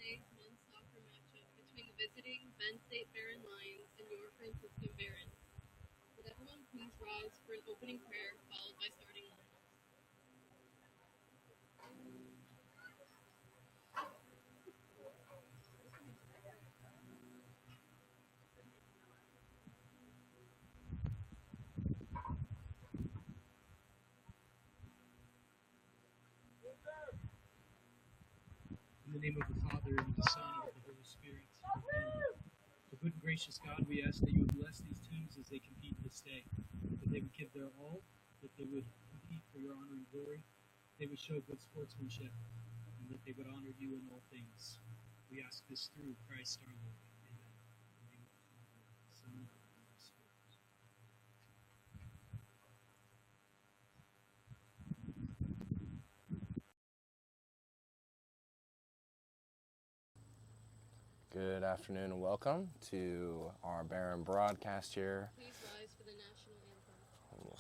Today's men's soccer matchup between the visiting Penn State Behrend Lions and your Franciscan Behrend. Would everyone please rise for an opening prayer followed by starting lineups? In the name of the Father, and of the Son, and of the Holy Spirit. Amen. O good and gracious God, we ask that you would bless these teams as they compete this day, that they would give their all, that they would compete for your honor and glory, they would show good sportsmanship, and that they would honor you in all things. We ask this through Christ our Lord. Amen. In the name of the Father, and of the Son, and of the Holy Spirit. Good afternoon and welcome to our Behrend broadcast here. Please rise for the national anthem. We'll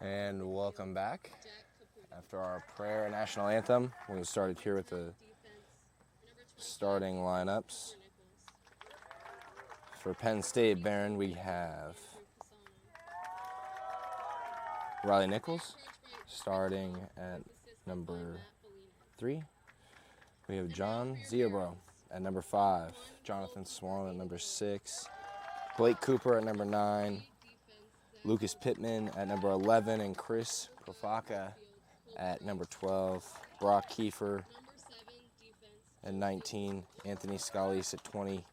And welcome back. After our prayer and national anthem, we started here with the starting lineups. For Penn State, Behrend, we have Riley Nichols starting at number 3. We have John Ziobro at number 5, Jonathan Swan at number 6, Blake Cooper at number 9, Lucas Pittman at number 11, and Chris Profaka at number 12, Brock Kiefer at 19, Anthony Scalise at 20.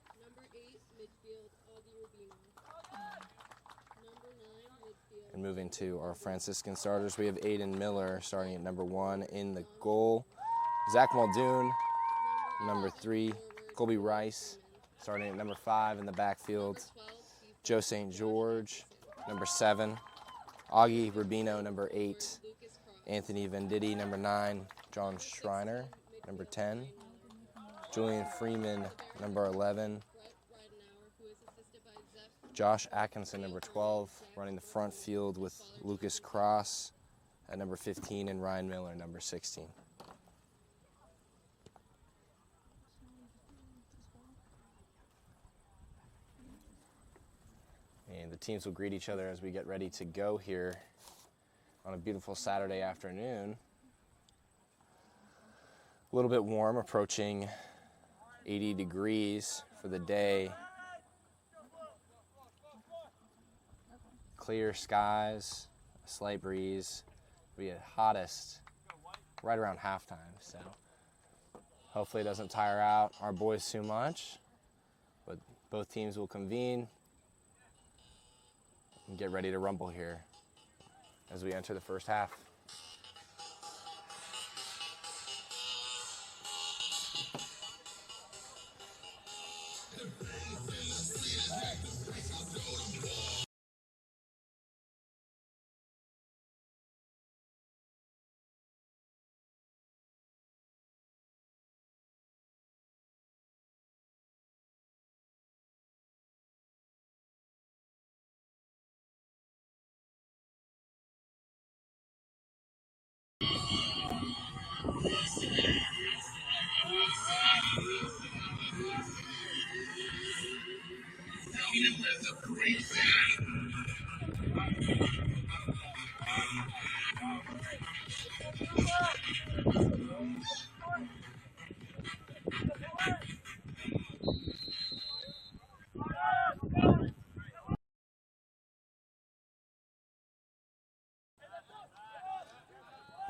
And moving to our Franciscan starters, we have Aiden Miller starting at number 1 in the goal, Zach Muldoon, number 3, Colby Rice starting at number 5 in the backfield, Joe St. George, number 7, Augie Rubino, number 8, Anthony Venditti, number 9, John Schreiner, number 10, Julian Freeman, number 11, Josh Atkinson, number 12, running the front field with Lucas Cross at number 15 and Ryan Miller, number 16. And the teams will greet each other as we get ready to go here on a beautiful Saturday afternoon. A little bit warm, approaching 80 degrees for the day. Clear skies, a slight breeze. It'll be at hottest right around halftime, so hopefully it doesn't tire out our boys too much. But both teams will convene and get ready to rumble here as we enter the first half.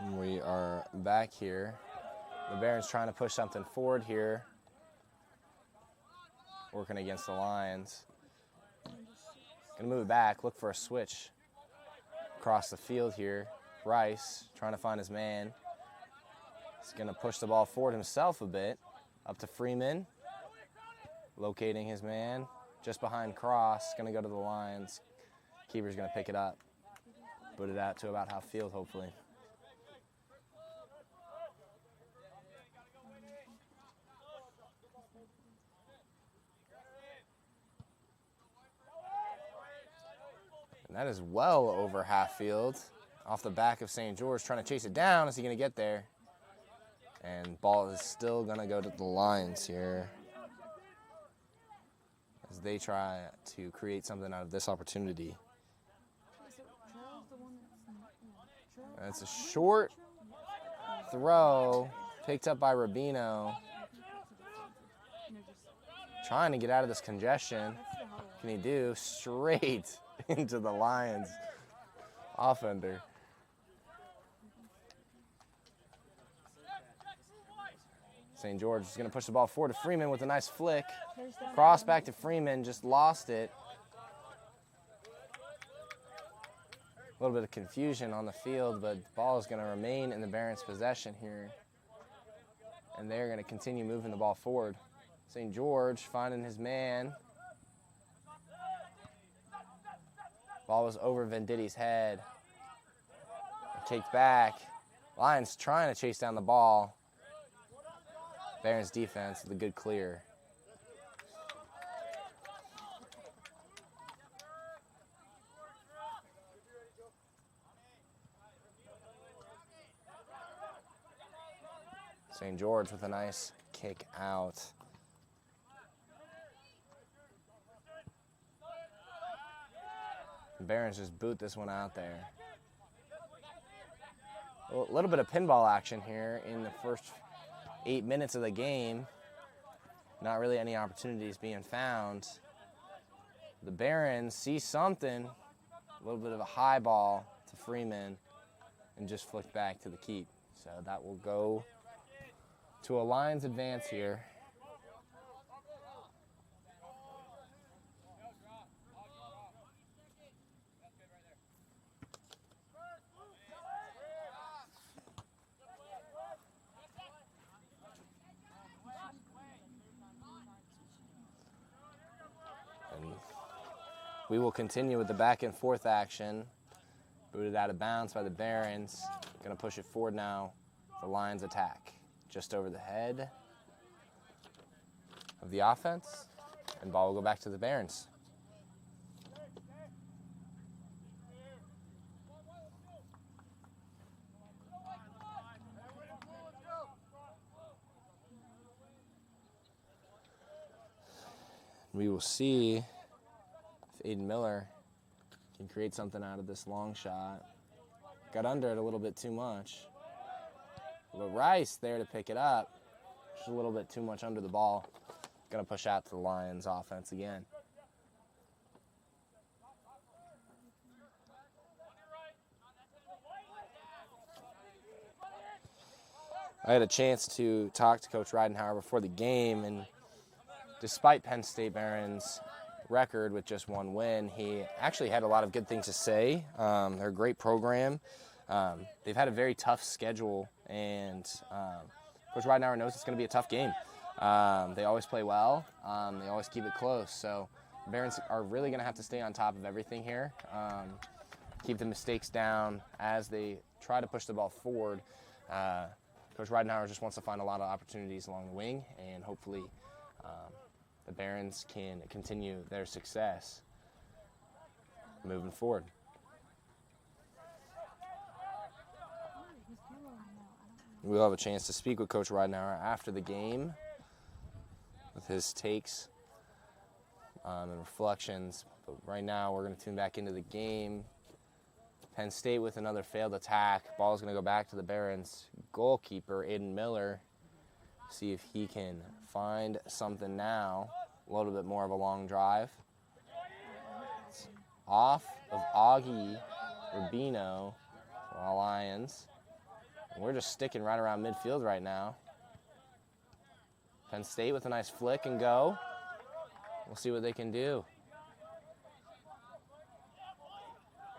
And we are back here. The Behrend's trying to push something forward here, working against the Lions. Gonna move it back, look for a switch across the field here. Rice trying to find his man. He's gonna push the ball forward himself a bit, up to Freeman, locating his man, just behind Cross, gonna go to the Lions. Keeper's gonna pick it up, put it out to about half field, hopefully. And that is well over half field, off the back of St. George, trying to chase it down. Is he going to get there? And ball is still going to go to the Lions here as they try to create something out of this opportunity. That's a short throw, picked up by Rubino. Trying to get out of this congestion. What can he do? Straight into the Lions offender. St. George is going to push the ball forward to Freeman with a nice flick. Cross back to Freeman, just lost it. A little bit of confusion on the field, but the ball is going to remain in the Behrend's possession here. And they're going to continue moving the ball forward. St. George finding his man. Ball was over Venditti's head. Kicked back. Lions trying to chase down the ball. Behrend's defense with a good clear. St. George with a nice kick out. Behrend just boot this one out there. A little bit of pinball action here in the first 8 minutes of the game. Not really any opportunities being found. The Behrend see something. A little bit of a high ball to Freeman and just flicked back to the keep. So that will go to a Lions advance here. And we will continue with the back and forth action. Booted out of bounds by the Behrends. Going to push it forward now. The Lions attack. Just over the head of the offense. And ball will go back to the Behrends. We will see if Aiden Miller can create something out of this long shot. Got under it a little bit too much. But Rice there to pick it up. Just a little bit too much under the ball. Going to push out to the Lions offense again. I had a chance to talk to Coach Ridenhour before the game, and despite Penn State Behrend's record with just one win, he actually had a lot of good things to say. They're a great program. They've had a very tough schedule, and Coach Ridenhour knows it's going to be a tough game. They always play well. They always keep it close. So the Behrends are really going to have to stay on top of everything here, keep the mistakes down as they try to push the ball forward. Coach Ridenhour just wants to find a lot of opportunities along the wing, and hopefully the Behrends can continue their success moving forward. We'll have a chance to speak with Coach Ridenhour after the game with his takes and reflections. But right now we're going to tune back into the game. Penn State with another failed attack. Ball is going to go back to the Behrends goalkeeper, Aiden Miller. See if he can find something now. A little bit more of a long drive. It's off of Augie Rubino for the Lions. And we're just sticking right around midfield right now. Penn State with a nice flick and go. We'll see what they can do.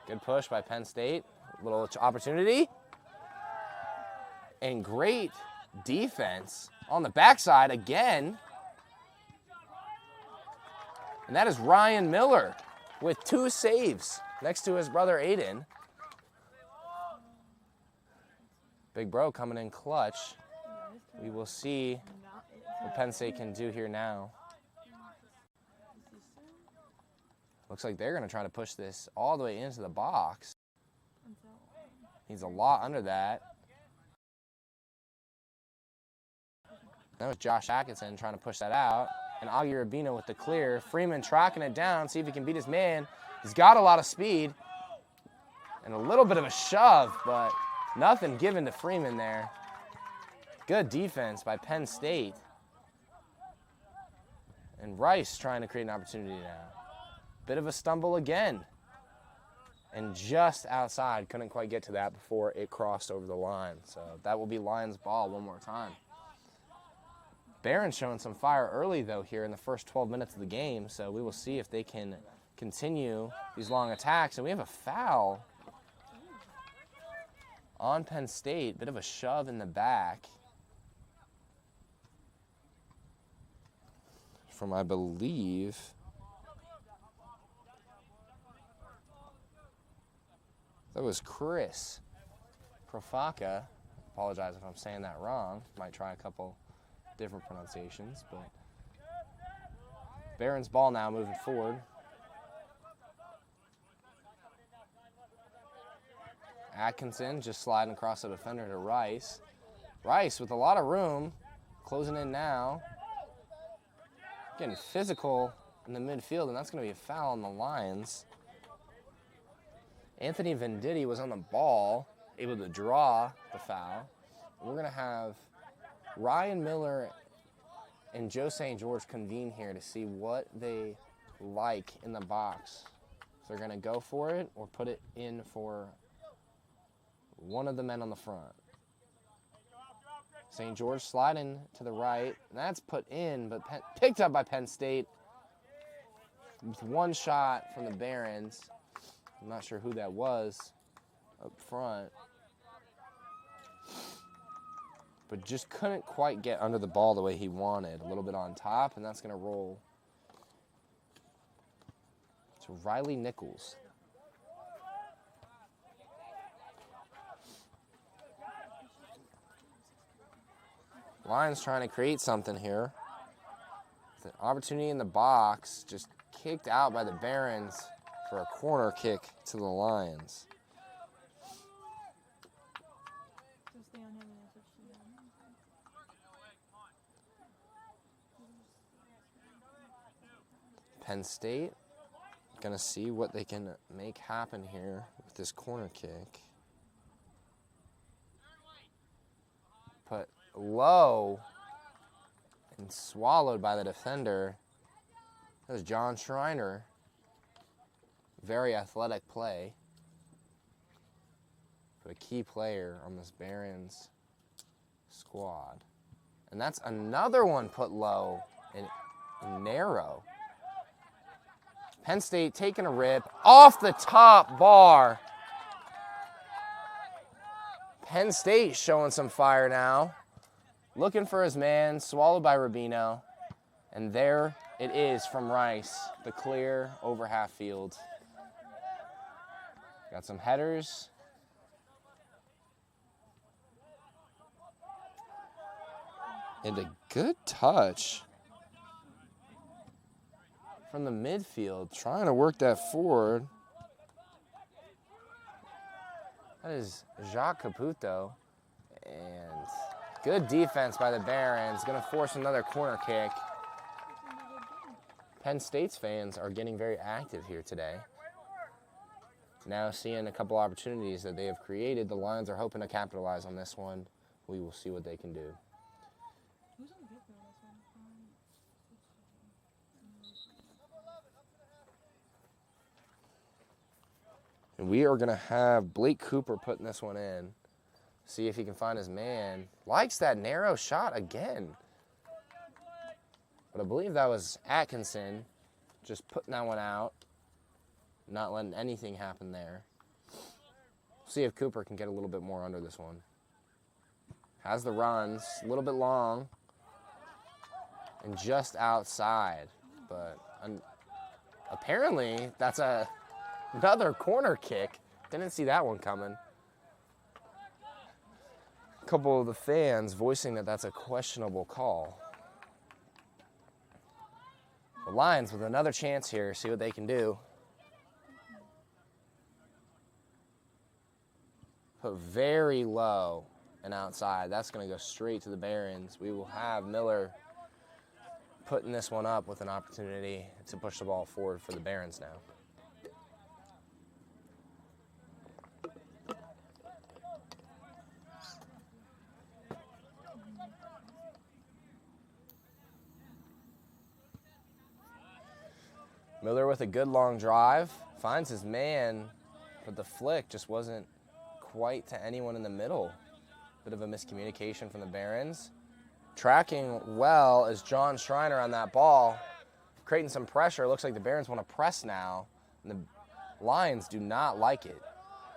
Good push by Penn State. Little opportunity. And great defense on the backside again. And that is Ryan Miller with 2 saves next to his brother Aiden. Big bro coming in clutch. We will see what Penn State can do here now. Looks like they're going to try to push this all the way into the box. Needs a lot under that. That was Josh Atkinson trying to push that out. And Augie Rubino with the clear. Freeman tracking it down, see if he can beat his man. He's got a lot of speed. And a little bit of a shove, but nothing given to Freeman there. Good defense by Penn State. And Rice trying to create an opportunity now. Bit of a stumble again. And just outside, couldn't quite get to that before it crossed over the line. So that will be Lions ball one more time. Behrend showing some fire early, though, here in the first 12 minutes of the game. So we will see if they can continue these long attacks. And we have a foul on Penn State. Bit of a shove in the back from, I believe, that was Chris Profaka. Apologize if I'm saying that wrong. Might try a couple different pronunciations, but Behrend's ball now moving forward. Atkinson just sliding across the defender to Rice. Rice with a lot of room, closing in now. Getting physical in the midfield, and that's going to be a foul on the Lions. Anthony Venditti was on the ball, able to draw the foul. We're going to have Ryan Miller and Joe St. George convene here to see what they like in the box. If they're going to go for it or put it in for one of the men on the front. St. George sliding to the right. That's put in, but picked up by Penn State with one shot from the Behrends. I'm not sure who that was up front. But just couldn't quite get under the ball the way he wanted. A little bit on top, and that's going to roll to Riley Nichols. Lions trying to create something here. It's an opportunity in the box, just kicked out by the Behrends for a corner kick to the Lions. Penn State going to see what they can make happen here with this corner kick. Put low and swallowed by the defender. That was John Schreiner. Very athletic play. But a key player on this Behrends squad. And that's another one put low and narrow. Penn State taking a rip off the top bar. Penn State showing some fire now. Looking for his man, swallowed by Rubino. And there it is from Rice, the clear over half field. Got some headers. And a good touch from the midfield, trying to work that forward. That is Jacques Caputo. And good defense by the Behrends. Going to force another corner kick. Penn State's fans are getting very active here today. Now seeing a couple opportunities that they have created. The Lions are hoping to capitalize on this one. We will see what they can do. And we are going to have Blake Cooper putting this one in. See if he can find his man. Likes that narrow shot again. But I believe that was Atkinson just putting that one out. Not letting anything happen there. See if Cooper can get a little bit more under this one. Has the runs, a little bit long. And just outside. But apparently that's another corner kick. Didn't see that one coming. A couple of the fans voicing that that's a questionable call. The Lions with another chance here. See what they can do. Put very low and outside. That's going to go straight to the Behrends. We will have Miller putting this one up with an opportunity to push the ball forward for the Behrends now. Miller with a good long drive. Finds his man, but the flick just wasn't quite to anyone in the middle. Bit of a miscommunication from the Behrends. Tracking well is John Schreiner on that ball. Creating some pressure. Looks like the Behrends want to press now. And the Lions do not like it.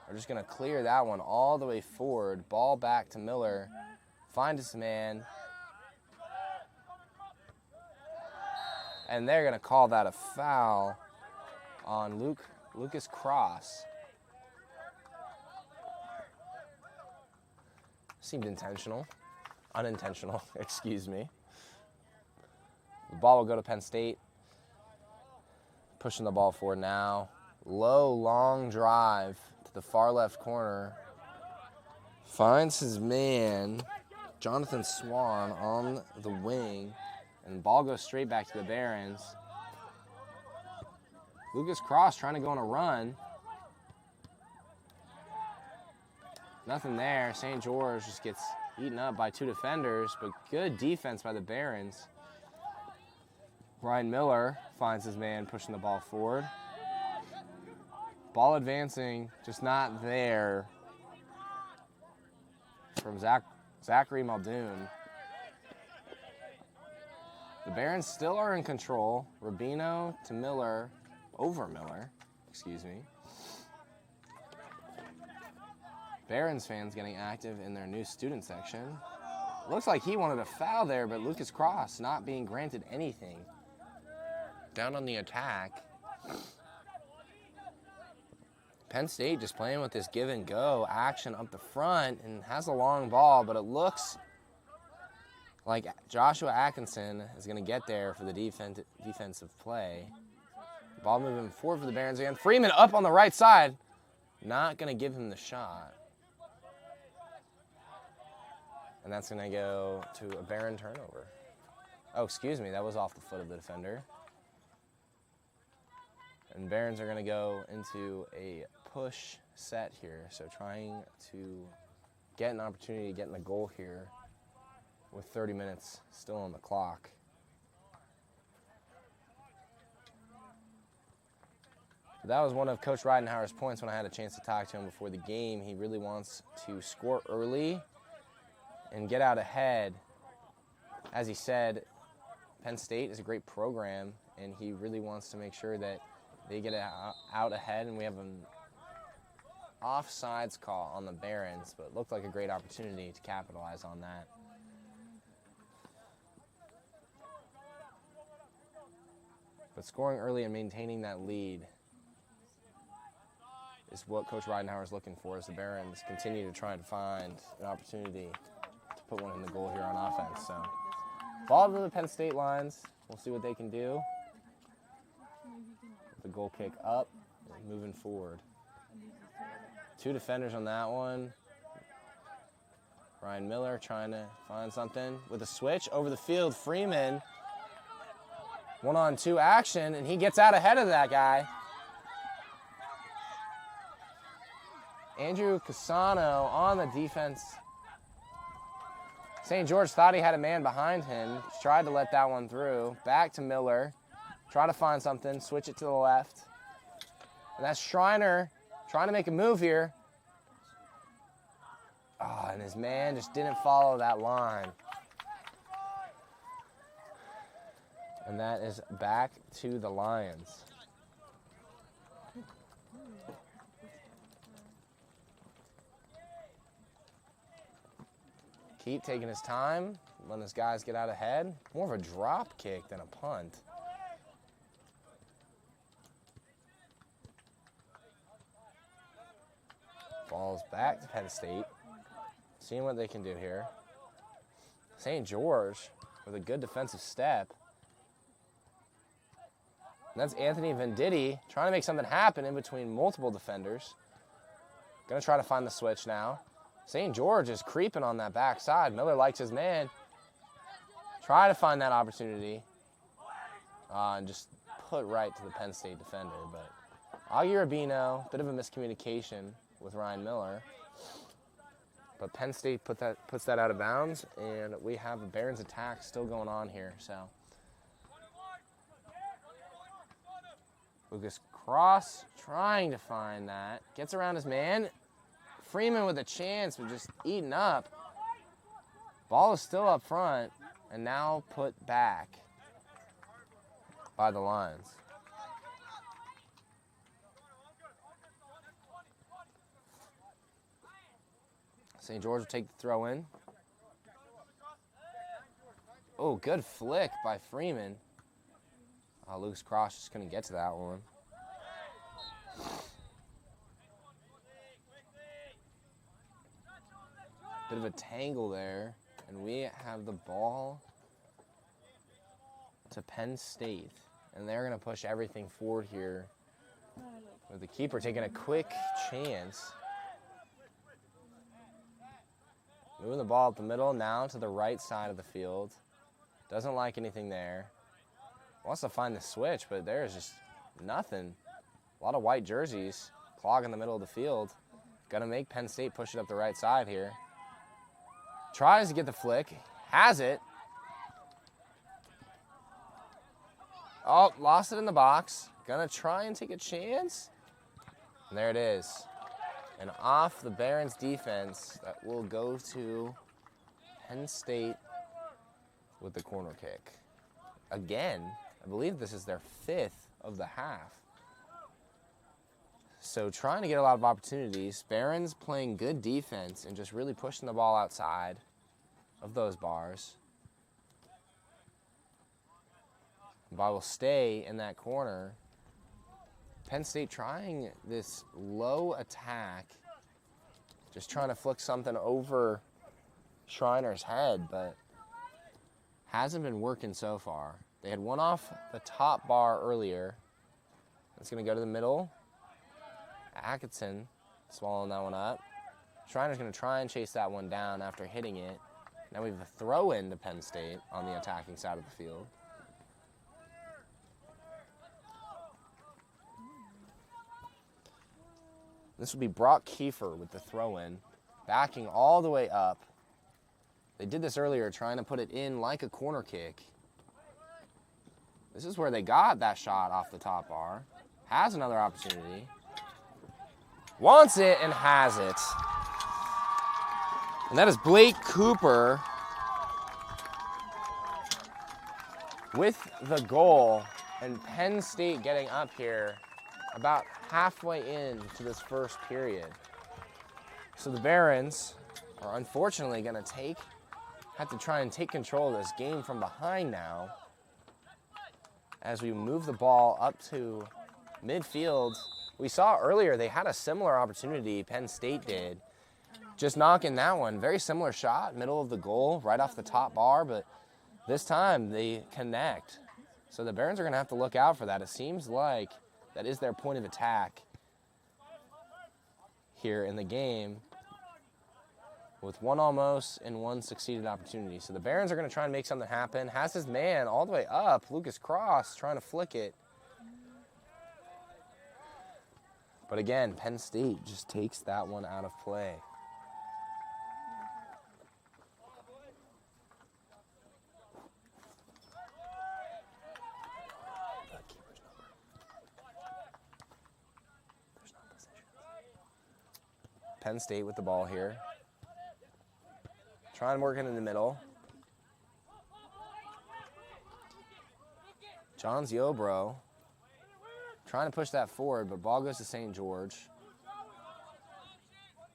They're just going to clear that one all the way forward. Ball back to Miller. Find his man. And they're going to call that a foul on Lucas Cross. Seemed intentional. Unintentional, excuse me. The ball will go to Penn State. Pushing the ball forward now. Low, long drive to the far left corner. Finds his man. Jonathan Swan on the wing, and the ball goes straight back to the Behrends. Lucas Cross trying to go on a run. Nothing there. St. George just gets eaten up by 2 defenders, but good defense by the Behrends. Ryan Miller finds his man pushing the ball forward. Ball advancing, just not there from Zachary Muldoon. The Behrends still are in control. Rubino to Miller, over Miller, excuse me. Behrends fans getting active in their new student section. Looks like he wanted a foul there, but Lucas Cross not being granted anything. Down on the attack. Penn State just playing with this give and go action up the front and has a long ball, but it looks like Joshua Atkinson is going to get there for the defensive play. Ball moving forward for the Behrends again. Freeman up on the right side. Not going to give him the shot. And that's going to go to a Behrend turnover. Oh, excuse me, that was off the foot of the defender. And Behrends are going to go into a push set here. So trying to get an opportunity to get in the goal here with 30 minutes still on the clock. But that was one of Coach Ridenhour's points when I had a chance to talk to him before the game. He really wants to score early and get out ahead. As he said, Penn State is a great program, and he really wants to make sure that they get out ahead, and we have an offsides call on the Behrends, but it looked like a great opportunity to capitalize on that. But scoring early and maintaining that lead is what Coach Ridenhour is looking for as the Behrends continue to try and find an opportunity to put one in the goal here on offense. So, ball to the Penn State lines. We'll see what they can do. The goal kick up, moving forward. 2 defenders on that one. Ryan Miller trying to find something with a switch over the field. Freeman, 1-on-2 action, and he gets out ahead of that guy. Andrew Casano on the defense. St. George thought he had a man behind him. Tried to let that one through. Back to Miller. Try to find something, switch it to the left. And that's Schreiner trying to make a move here. Oh, and his man just didn't follow that line. And that is back to the Lions. Keep taking his time, letting his guys get out ahead. More of a drop kick than a punt. Ball's back to Penn State. Seeing what they can do here. St. George with a good defensive step. And that's Anthony Venditti trying to make something happen in between multiple defenders. Going to try to find the switch now. St. George is creeping on that backside. Miller likes his man. Try to find that opportunity. And just put right to the Penn State defender. But Augie Rubino, bit of a miscommunication with Ryan Miller. But Penn State puts that out of bounds, and we have a Behrends attack still going on here. So Lucas Cross trying to find that. Gets around his man. Freeman with a chance, but just eaten up. Ball is still up front, and now put back by the Lions. St. George will take the throw in. Oh, good flick by Freeman. Oh, Lucas Cross just couldn't get to that one. Bit of a tangle there, and we have the ball to Penn State, and they're going to push everything forward here with the keeper taking a quick chance. Moving the ball up the middle, now to the right side of the field. Doesn't like anything there. Wants to find the switch, but there's just nothing. A lot of white jerseys clogging the middle of the field. Gonna make Penn State push it up the right side here. Tries to get the flick, has it. Oh, lost it in the box. Gonna try and take a chance. And there it is. And off the Behrend's defense, that will go to Penn State with the corner kick. Again, I believe this is their 5th of the half. So trying to get a lot of opportunities. Behrend's playing good defense and just really pushing the ball outside of those bars. The ball will stay in that corner. Penn State trying this low attack, just trying to flick something over Schreiner's head, but hasn't been working so far. They had one off the top bar earlier. It's going to go to the middle. Atkinson swallowing that one up. Schreiner's going to try and chase that one down after hitting it. Now we have a throw-in to Penn State on the attacking side of the field. This will be Brock Kiefer with the throw-in, backing all the way up. They did this earlier, trying to put it in like a corner kick. This is where they got that shot off the top bar. Has another opportunity. Wants it and has it. And that is Blake Cooper with the goal. And Penn State getting up here about halfway into this first period. So the Behrends are unfortunately going to have to try and take control of this game from behind now as we move the ball up to midfield. We saw earlier they had a similar opportunity, Penn State did, just knocking that one. Very similar shot, middle of the goal, right off the top bar, but this time they connect. So the Behrends are going to have to look out for that. It seems like that is their point of attack here in the game, with one almost and one succeeded opportunity. So the Behrends are going to try and make something happen. Has his man all the way up, Lucas Cross, trying to flick it. But again, Penn State just takes that one out of play. Penn State with the ball here. Trying to work it in the middle. Johns Yobro trying to push that forward, but ball goes to St. George.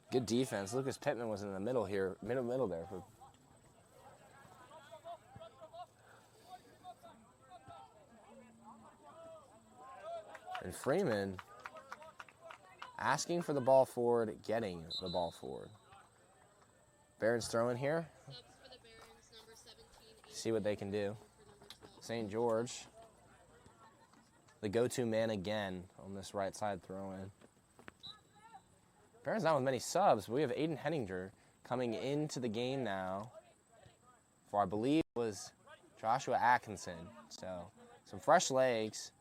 Good defense. Lucas Pittman was in the middle here, middle there. And Freeman asking for the ball forward, getting the ball forward. Behrend's throwing here. See what they can do. St. George, the go-to man again on this right side throw-in. Behrend's not with many subs, but we have Aiden Henninger coming into the game now for, I believe, it was Joshua Atkinson. So some fresh legs.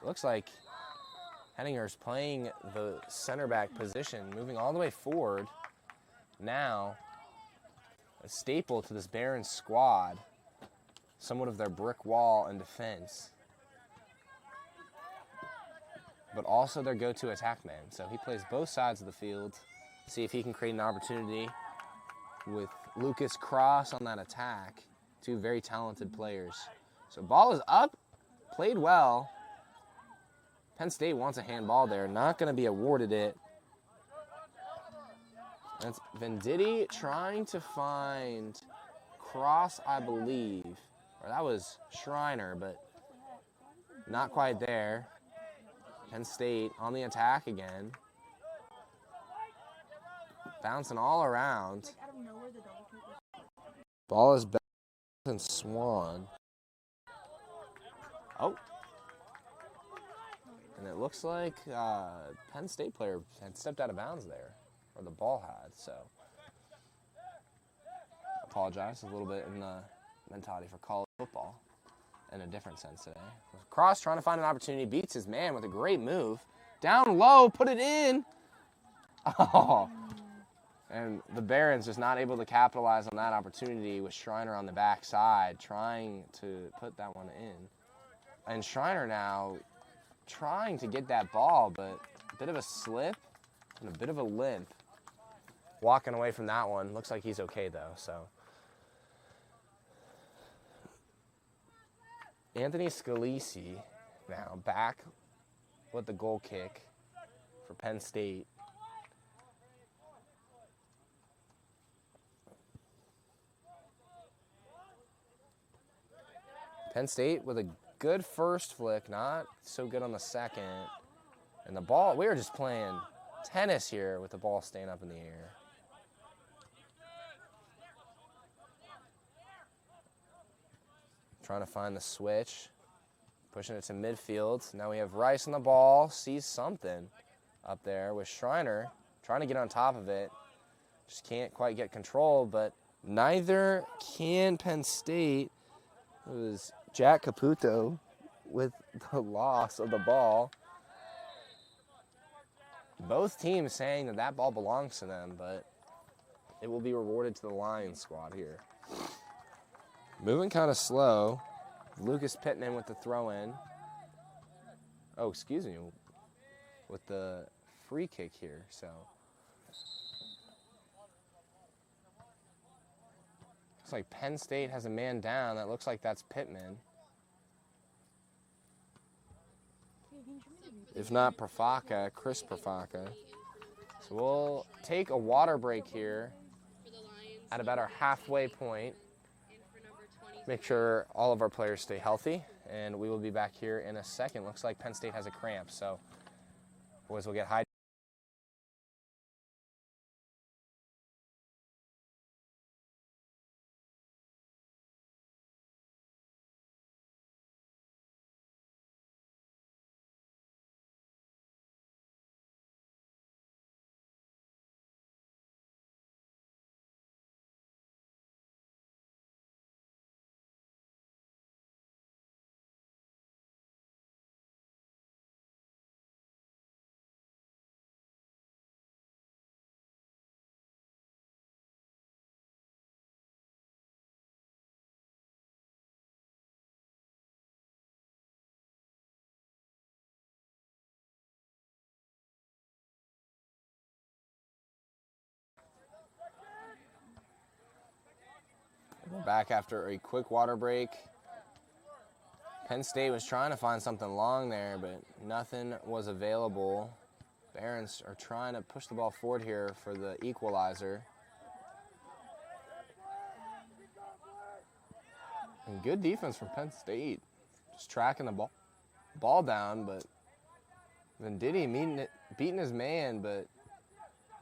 Looks like Henninger's playing the center back position, moving all the way forward. Now, a staple to this Behrend squad, somewhat of their brick wall and defense, but also their go-to attack man. So he plays both sides of the field. See if he can create an opportunity with Lucas Cross on that attack. Two very talented players. So ball is up, played well. Penn State wants a handball there, not going to be awarded it. That's Venditti trying to find Cross, I believe. Or that was Schreiner, but not quite there. Penn State on the attack again. Bouncing all around. Ball is back and Swan. Oh. And it looks like Penn State player had stepped out of bounds there, or the ball had, so. Apologize a little bit in the mentality for college football in a different sense today. Cross trying to find an opportunity, beats his man with a great move. Down low, put it in. Oh. And the Behrend's just not able to capitalize on that opportunity with Schreiner on the backside, trying to put that one in. And Schreiner now trying to get that ball, but a bit of a slip and a bit of a limp. Walking away from that one. Looks like he's okay, though, so. Anthony Scalisi now back with the goal kick for Penn State. Penn State with a good first flick, not so good on the second. And the ball, we were just playing tennis here with the ball staying up in the air. Trying to find the switch, pushing it to midfield. Now we have Rice on the ball, sees something up there with Schreiner, trying to get on top of it. Just can't quite get control, but neither can Penn State. It was Jack Caputo with the loss of the ball. Both teams saying that that ball belongs to them, but it will be rewarded to the Lions squad here. Moving kind of slow. Lucas Pittman with the throw-in. Oh, excuse me. With the free kick here, so. Looks like Penn State has a man down. That looks like that's Pittman. If not Profaka, Chris Profaka. So we'll take a water break here at about our halfway point. Make sure all of our players stay healthy, and we will be back here in a second. Looks like Penn State has a cramp, so boys will get hydrated. We're back after a quick water break. Penn State was trying to find something long there, but nothing was available. Behrend are trying to push the ball forward here for the equalizer. And good defense from Penn State. Just tracking the ball down, but Venditti beating his man, but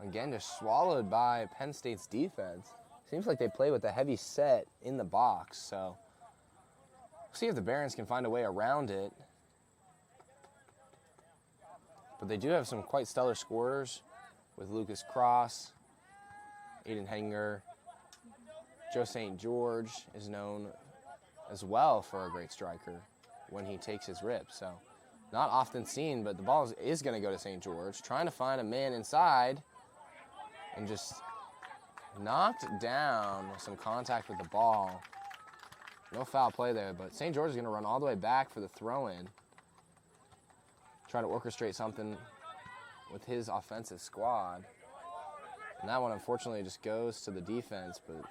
again, just swallowed by Penn State's defense. Seems like they play with a heavy set in the box, so we'll see if the Behrends can find a way around it. But they do have some quite stellar scorers with Lucas Cross, Aiden Henger. Joe St. George is known as well for a great striker when he takes his rip. So not often seen, but the ball is going to go to St. George, trying to find a man inside and just knocked down with some contact with the ball. No foul play there, but St. George is going to run all the way back for the throw-in. Try to orchestrate something with his offensive squad. And that one, unfortunately, just goes to the defense, but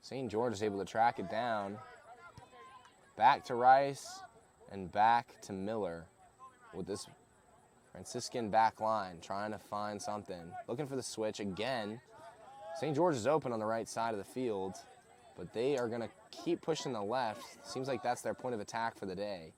St. George is able to track it down. Back to Rice and back to Miller with this Franciscan back line, trying to find something. Looking for the switch again. St. George is open on the right side of the field, but they are going to keep pushing the left. Seems like that's their point of attack for the day.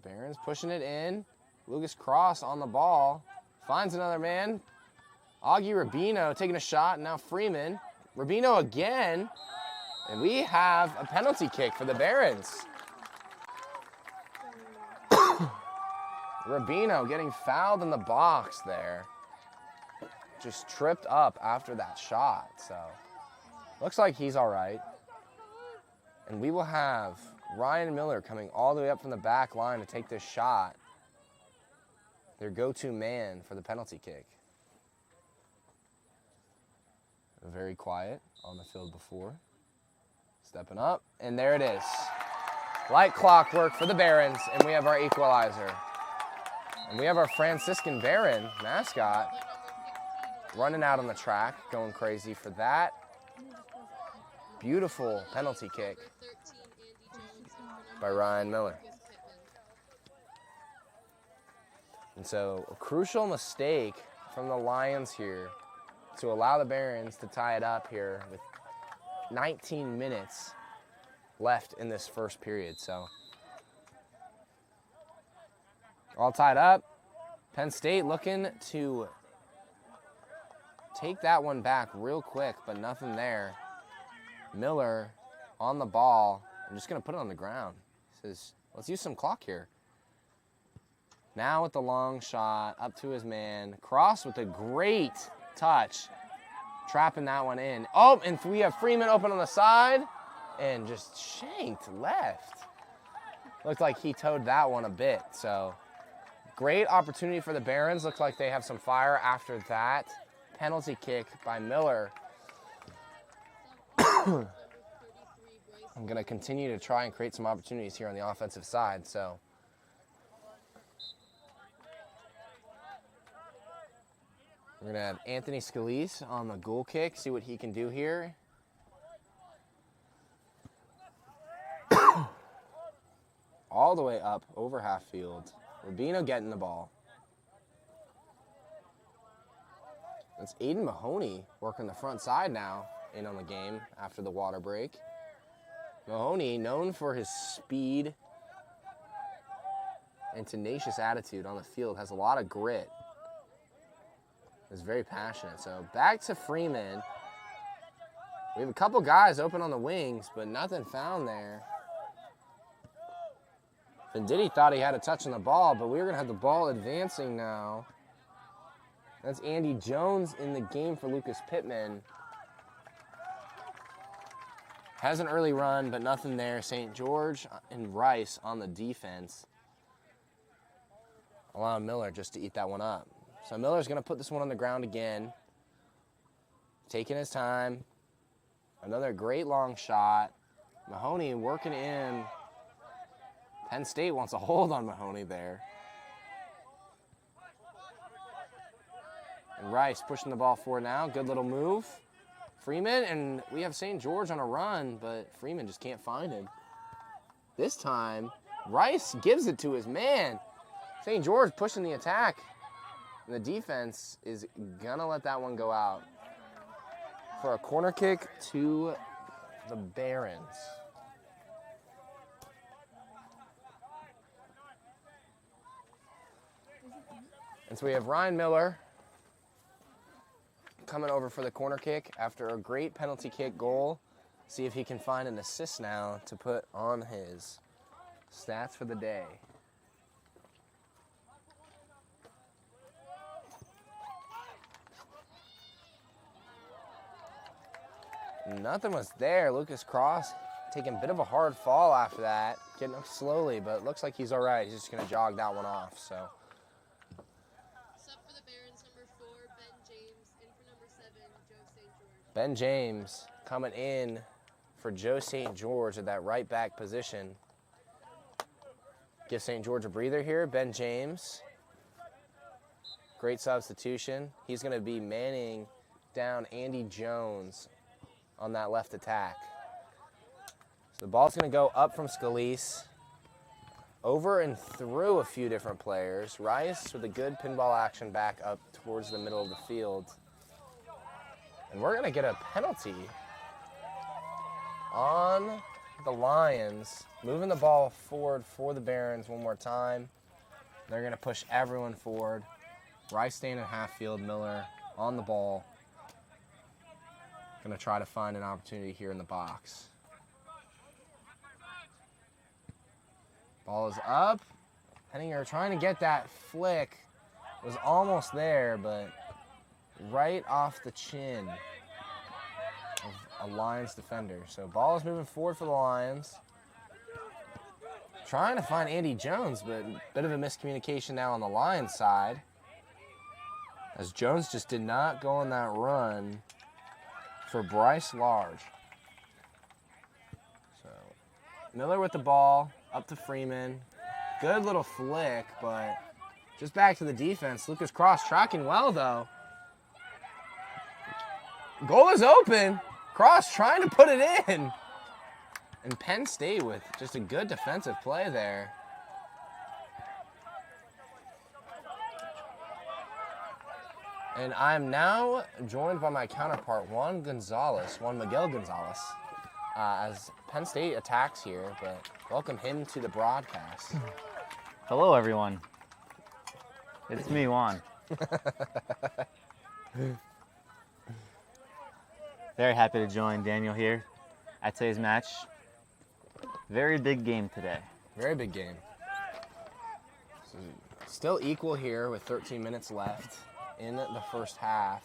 Behrend's pushing it in. Lucas Cross on the ball. Finds another man. Augie Rubino taking a shot, and now Freeman. Rubino again. And we have a penalty kick for the Behrends. Rubino getting fouled in the box there. Just tripped up after that shot, so looks like he's all right. And we will have Ryan Miller coming all the way up from the back line to take this shot. Their go-to man for the penalty kick. Very quiet on the field before. Stepping up, and there it is. Like clockwork for the Behrends, and we have our equalizer. And we have our Franciscan Behrend mascot running out on the track, going crazy for that. Beautiful penalty kick by Ryan Miller. And so a crucial mistake from the Lions here to allow the Behrends to tie it up here with 19 minutes left in this first period. So all tied up. Penn State looking to take that one back real quick, but nothing there. Miller on the ball. I'm just going to put it on the ground. He says, let's use some clock here. Now with the long shot, up to his man. Cross with a great touch. Trapping that one in. Oh, and we have Freeman open on the side. And just shanked left. Looked like he towed that one a bit. So great opportunity for the Behrends. Looks like they have some fire after that. Penalty kick by Miller. I'm going to continue to try and create some opportunities here on the offensive side. So we're going to have Anthony Scalise on the goal kick, see what he can do here. All the way up over half field. Rubino getting the ball. That's Aiden Mahoney working the front side now in on the game after the water break. Mahoney, known for his speed and tenacious attitude on the field, has a lot of grit. Is very passionate. So back to Freeman. We have a couple guys open on the wings, but nothing found there. Venditti thought he had a touch on the ball, but we're going to have the ball advancing now. That's Andy Jones in the game for Lucas Pittman. Has an early run, but nothing there. St. George and Rice on the defense. Allowing Miller just to eat that one up. So Miller's going to put this one on the ground again. Taking his time. Another great long shot. Mahoney working in. Penn State wants a hold on Mahoney there. And Rice pushing the ball forward now. Good little move. Freeman, and we have St. George on a run, but Freeman just can't find him. This time, Rice gives it to his man. St. George pushing the attack. And the defense is going to let that one go out for a corner kick to the Behrends. And so we have Ryan Miller coming over for the corner kick after a great penalty kick goal. See if he can find an assist now to put on his stats for the day. Nothing was there. Lucas Cross taking a bit of a hard fall after that. Getting up slowly, but it looks like he's all right. He's just going to jog that one off. So. Sub for the Behrends, number 4, Ben James. In for number 7, Joe St. George. Ben James coming in for Joe St. George at that right back position. Give St. George a breather here. Ben James. Great substitution. He's going to be manning down Andy Jones on that left attack. So the ball's going to go up from Scalise, over and through a few different players. Rice with a good pinball action back up towards the middle of the field. And we're going to get a penalty on the Lions, moving the ball forward for the Behrends one more time. They're going to push everyone forward. Rice staying at half field, Miller on the ball. Going to try to find an opportunity here in the box. Ball is up. Henninger trying to get that flick. Was almost there, but right off the chin of a Lions defender. So ball is moving forward for the Lions. Trying to find Andy Jones, but a bit of a miscommunication now on the Lions side, as Jones just did not go on that run for Bryce Large. So Miller with the ball, up to Freeman. Good little flick, but just back to the defense. Lucas Cross tracking well, though. Goal is open. Cross trying to put it in. And Penn State with just a good defensive play there. And I'm now joined by my counterpart, Juan Miguel Gonzalez, as Penn State attacks here, but welcome him to the broadcast. Hello, everyone. It's me, Juan. Very happy to join Daniel here at today's match. Very big game today. Very big game. So still equal here with 13 minutes left in the first half.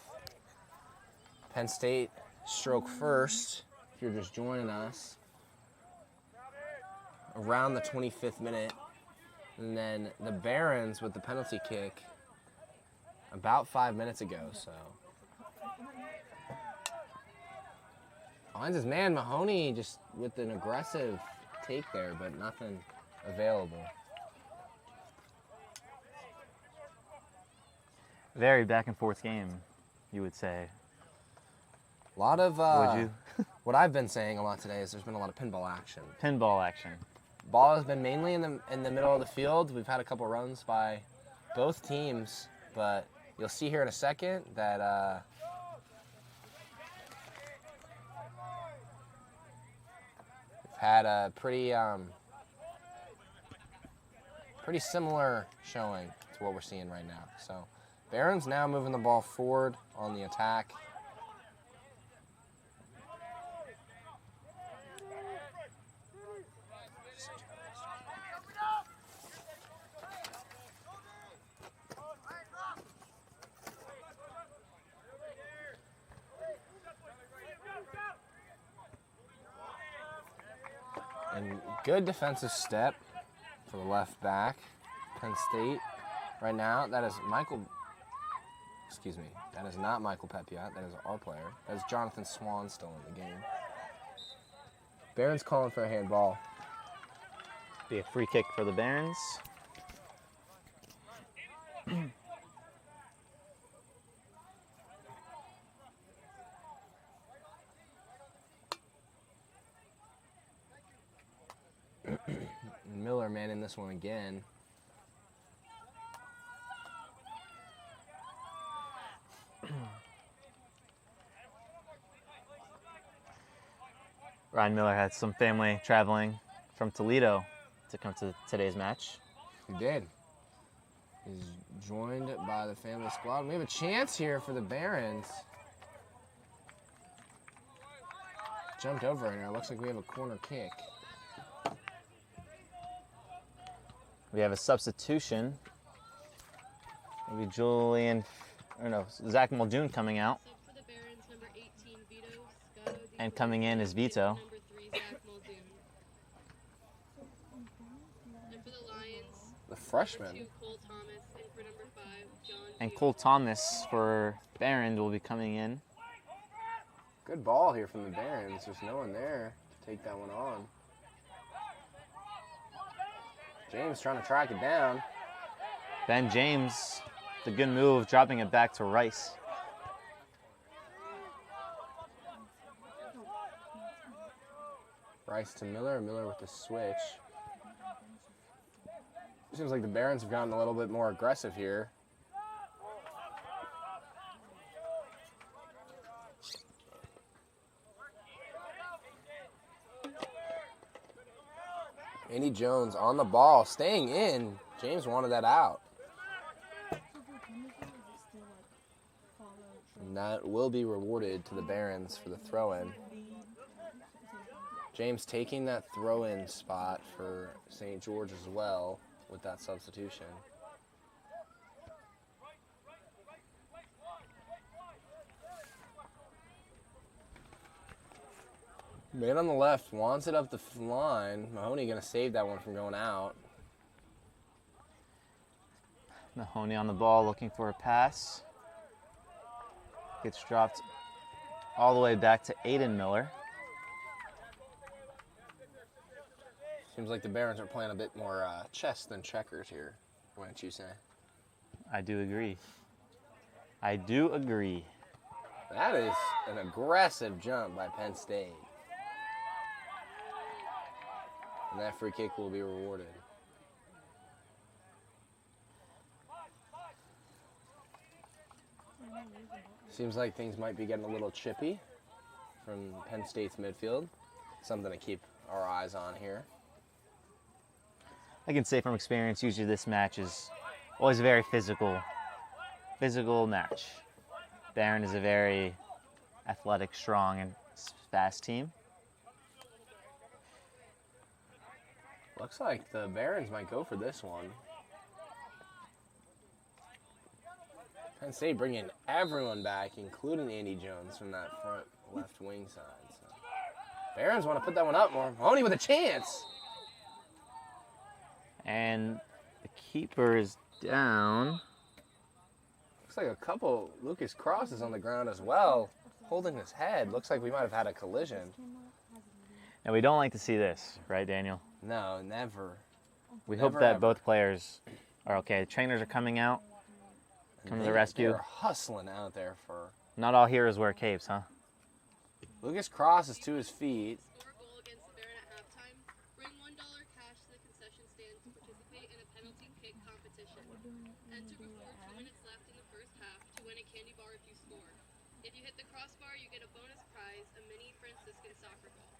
Penn State stroke first, if you're just joining us, around the 25th minute. And then the Behrends with the penalty kick about 5 minutes ago, so. Finds his man, Mahoney, just with an aggressive take there, but nothing available. Very back and forth game, you would say. A lot of, Would you? what I've been saying a lot today is there's been a lot of pinball action. Pinball action. Ball has been mainly in the middle of the field. We've had a couple runs by both teams, but you'll see here in a second that we've had a pretty similar showing to what we're seeing right now. So Behrend's now moving the ball forward on the attack. And good defensive step for the left back, Penn State. Right now, that is that is not Michael Pepiot, that is our player. That is Jonathan Swan still in the game. Behrend's calling for a handball. Be a free kick for the Behrends. Miller manning this one again. Ryan Miller had some family traveling from Toledo to come to today's match. He did. He's joined by the family squad. We have a chance here for the Behrends. Jumped over in there. Looks like we have a corner kick. We have a substitution. Maybe Zach Muldoon coming out. Sub for the Barons, number 18, Vito Scotto. And coming in is Vito. Number 3, Zach Muldoon. And for the Lions, The freshman. 2, Cole Thomas. And for number 5, John. And Cole Thomas for Behrend will be coming in. Good ball here from the Behrends. There's no one there to take that one on. James trying to track it down. Ben James, the good move, dropping it back to Rice. Rice to Miller. Miller with the switch. Seems like the Behrends have gotten a little bit more aggressive here. Andy Jones on the ball, staying in. James wanted that out. And that will be rewarded to the Behrends for the throw-in. James taking that throw-in spot for St. George as well with that substitution. Man on the left wants it up the line. Mahoney going to save that one from going out. Mahoney on the ball looking for a pass. Gets dropped all the way back to Aiden Miller. Seems like the Behrends are playing a bit more chess than checkers here, wouldn't you say? I do agree. I do agree. That is an aggressive jump by Penn State. And that free kick will be rewarded. Seems like things might be getting a little chippy from Penn State's midfield. Something to keep our eyes on here. I can say from experience, usually this match is always a very physical match. Behrend is a very athletic, strong, and fast team. Looks like the Behrends might go for this one. Penn State bringing everyone back, including Andy Jones from that front left wing side. So Behrends want to put that one up more. Mahoney with a chance. And the keeper is down. Looks like a couple Lucas crosses on the ground as well, holding his head. Looks like we might have had a collision. And we don't like to see this, right, Daniel? No, never. We hope that both players are okay. The trainers are coming out, come to the rescue. They're hustling out there for... Not all heroes wear capes, huh? Lucas crosses to his feet. Score a goal against the Behrend at halftime. Bring $1 cash to the concession stand to participate in a penalty kick competition. Enter before 2 minutes left in the first half to win a candy bar if you score. If you hit the crossbar, you get a bonus prize, a mini Franciscan soccer ball.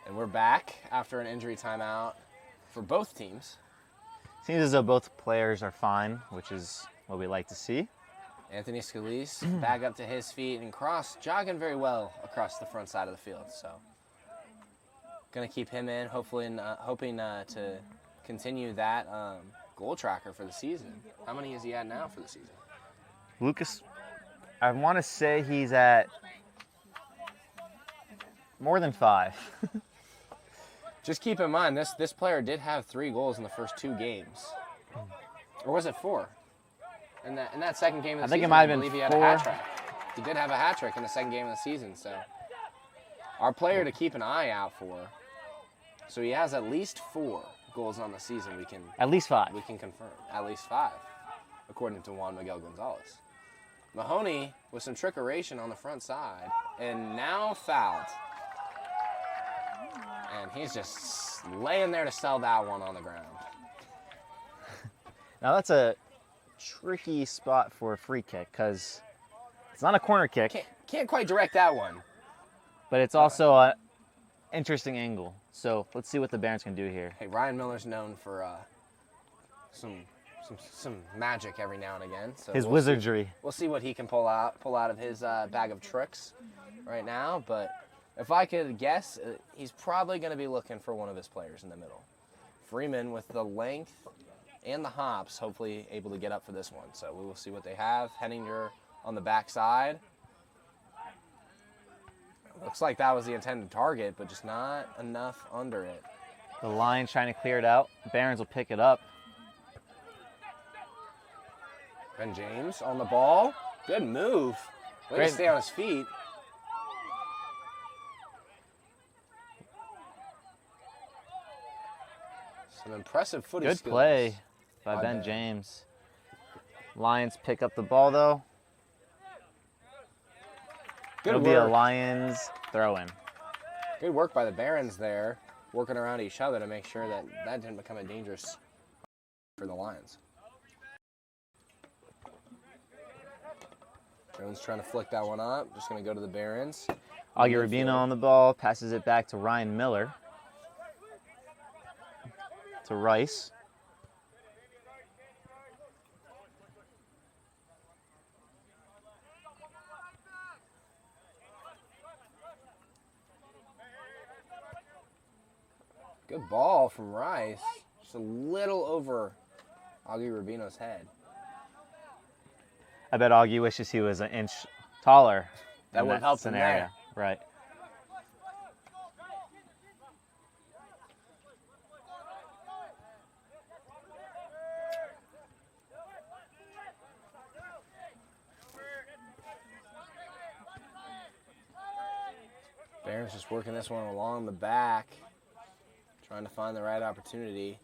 And we're back after an injury timeout for both teams. Seems as though both players are fine, which is what we like to see. Anthony Scalise back up to his feet and jogging very well across the front side of the field. So, gonna keep him in, hoping to continue that goal tracker for the season. How many is he at now for the season? Lucas, I want to say he's at more than 5. Just keep in mind, this player did have 3 goals in the first 2 games. Or was it 4? In that second game of the season, I think it might have been believe he had a 4. hat trick. He did have a hat trick in the second game of the season, so our player to keep an eye out for. So he has at least 4 goals on the season. At least 5. We can confirm. At least 5, according to Juan Miguel Gonzalez. Mahoney with some trickeration on the front side, and now fouled. And he's just laying there to sell that one on the ground. Now that's a tricky spot for a free kick because it's not a corner kick, Can't quite direct that one. but it's also an interesting angle. So let's see what the Behrends can do here. Hey, Ryan Miller's known for some some magic every now and again. So His we'll wizardry. We'll see what he can pull out of his bag of tricks right now. But if I could guess, he's probably going to be looking for one of his players in the middle. Freeman with the length and the hops, hopefully able to get up for this one. So we will see what they have. Henninger on the backside. Looks like that was the intended target, but just not enough under it. The line trying to clear it out. Behrend will pick it up. Ben James on the ball. Good move. Way Great. to stay on his feet. Some impressive footy Good skills. play by by Ben Ben. James. Lions pick up the ball, though. Good It'll be a work. Lions throw-in. Good work by the Behrends there, working around each other to make sure that that didn't become a dangerous for the Lions. Jones trying to flick that one up. Just going to go to the Behrends. Augie Midfield. Rubino on the ball, passes it back to Ryan Miller. To Rice. Good ball from Rice. Just a little over Augie Rubino's head. I bet Augie wishes he was an inch taller. That in would've helped him scenario. there. Right. Behrend's just working this one along the back, trying to find the right opportunity.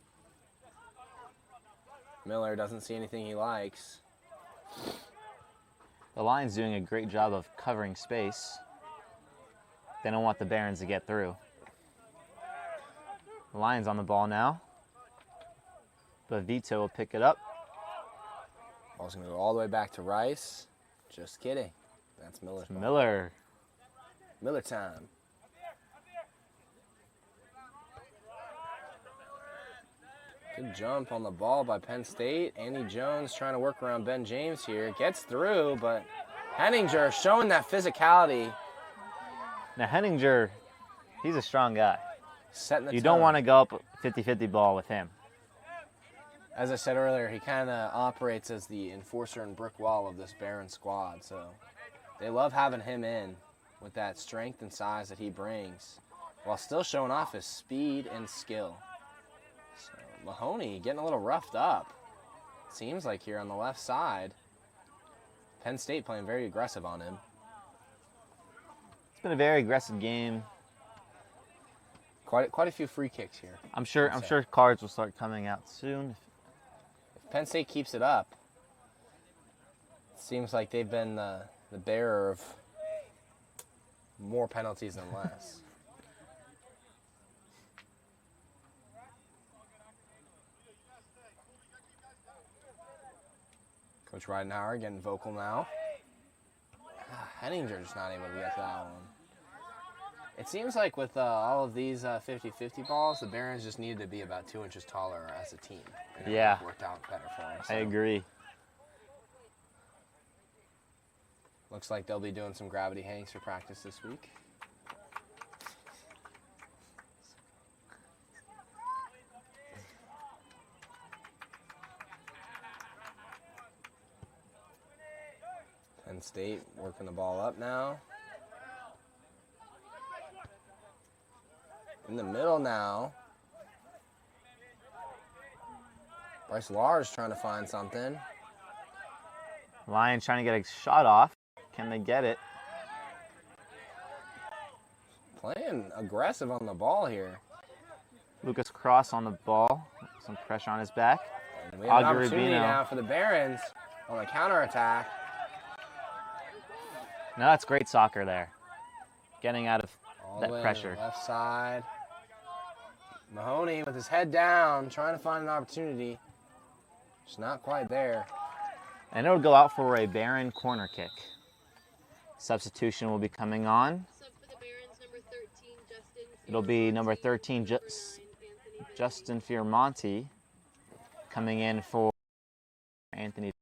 Miller doesn't see anything he likes. The Lions doing a great job of covering space. They don't want the Behrends to get through. The Lions on the ball now. But Vito will pick it up. Ball's going to go all the way back to Rice. Just kidding. That's Miller's ball. Miller. Miller time. Good jump on the ball by Penn State. Andy Jones trying to work around Ben James here. Gets through, but Henninger showing that physicality. Now Henninger, he's a strong guy. Setting the You don't tone. want to go up 50-50 ball with him. As I said earlier, he kind of operates as the enforcer and brick wall of this Behrend squad. So they love having him in with that strength and size that he brings, while still showing off his speed and skill. So Mahoney getting a little roughed up. Seems like here on the left side. Penn State playing very aggressive on him. It's been a very aggressive game. Quite a few free kicks here. I'm sure cards will start coming out soon. If Penn State keeps it up, it seems like they've been the bearer of more penalties than less. Coach Ridenhour getting vocal now. Henninger just not able to get to that one. It seems like with all of these 50-50 balls, the Behrends just needed to be about 2 inches taller as a team. And it Yeah. would've worked out better for them. I agree. Looks like they'll be doing some gravity hangs for practice this week. Penn State working the ball up now. In the middle now. Bryce Lars trying to find something. Lions trying to get a shot off. Can they get it? Playing aggressive on the ball here. Lucas Cross on the ball. Some pressure on his back. And we have an Augie opportunity Rubino. now for the Behrends on the counterattack. No, that's great soccer there. Getting out of All the that way pressure. To the left side. Mahoney with his head down, trying to find an opportunity. Just not quite there. And it'll go out for a Behrend corner kick. Substitution will be coming on. Sub for the Barons, number 13, Justin. It'll be number 13, Number 9, Anthony Benny. Justin Fiermonti coming in for Anthony.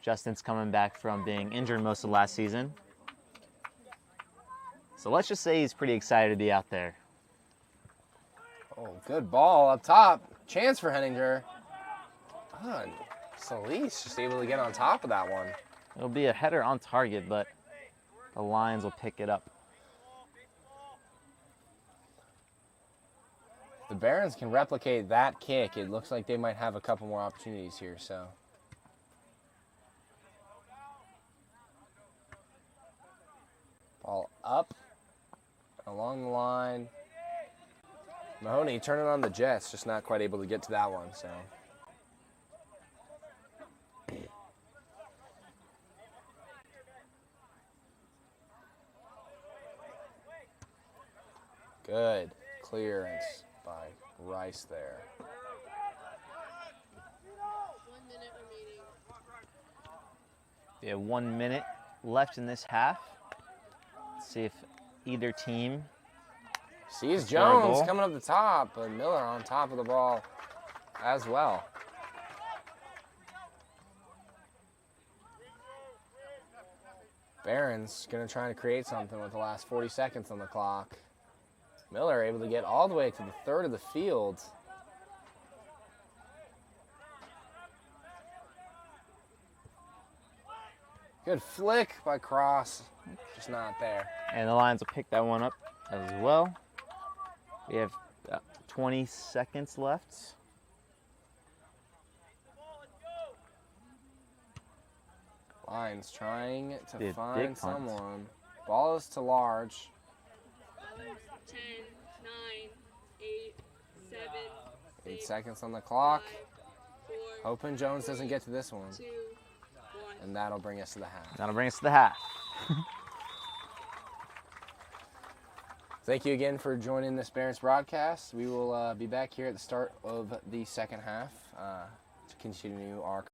Justin's coming back from being injured most of last season. So let's just say he's pretty excited to be out there. Oh, good ball up top. Chance for Henninger. God, Solis just able to get on top of that one. It'll be a header on target, but the Lions will pick it up. The Behrends can replicate that kick. It looks like they might have a couple more opportunities here, so. Ball up, along the line. Mahoney turning on the Jets, just not quite able to get to that one, so. Good clearance by Rice there. 1 minute remaining. We have 1 minute left in this half. Let's see if either team Sees score a Jones goal. coming up the top, but Miller on top of the ball as well. Barron's going to try to create something with the last 40 seconds on the clock. Miller able to get all the way to the third of the field. Good flick by Cross, just not there. And the Lions will pick that one up as well. We have 20 seconds left. Lions trying Be a to find big punt. someone. Ball is to large. 10, 9, 8, 7, 8 6, seconds on the clock. 5, 4, Hoping Jones doesn't get to this one. 2, 1. And that'll bring us to the half. That'll bring us to the half. Thank you again for joining this Behrends broadcast. We will be back here at the start of the second half to continue our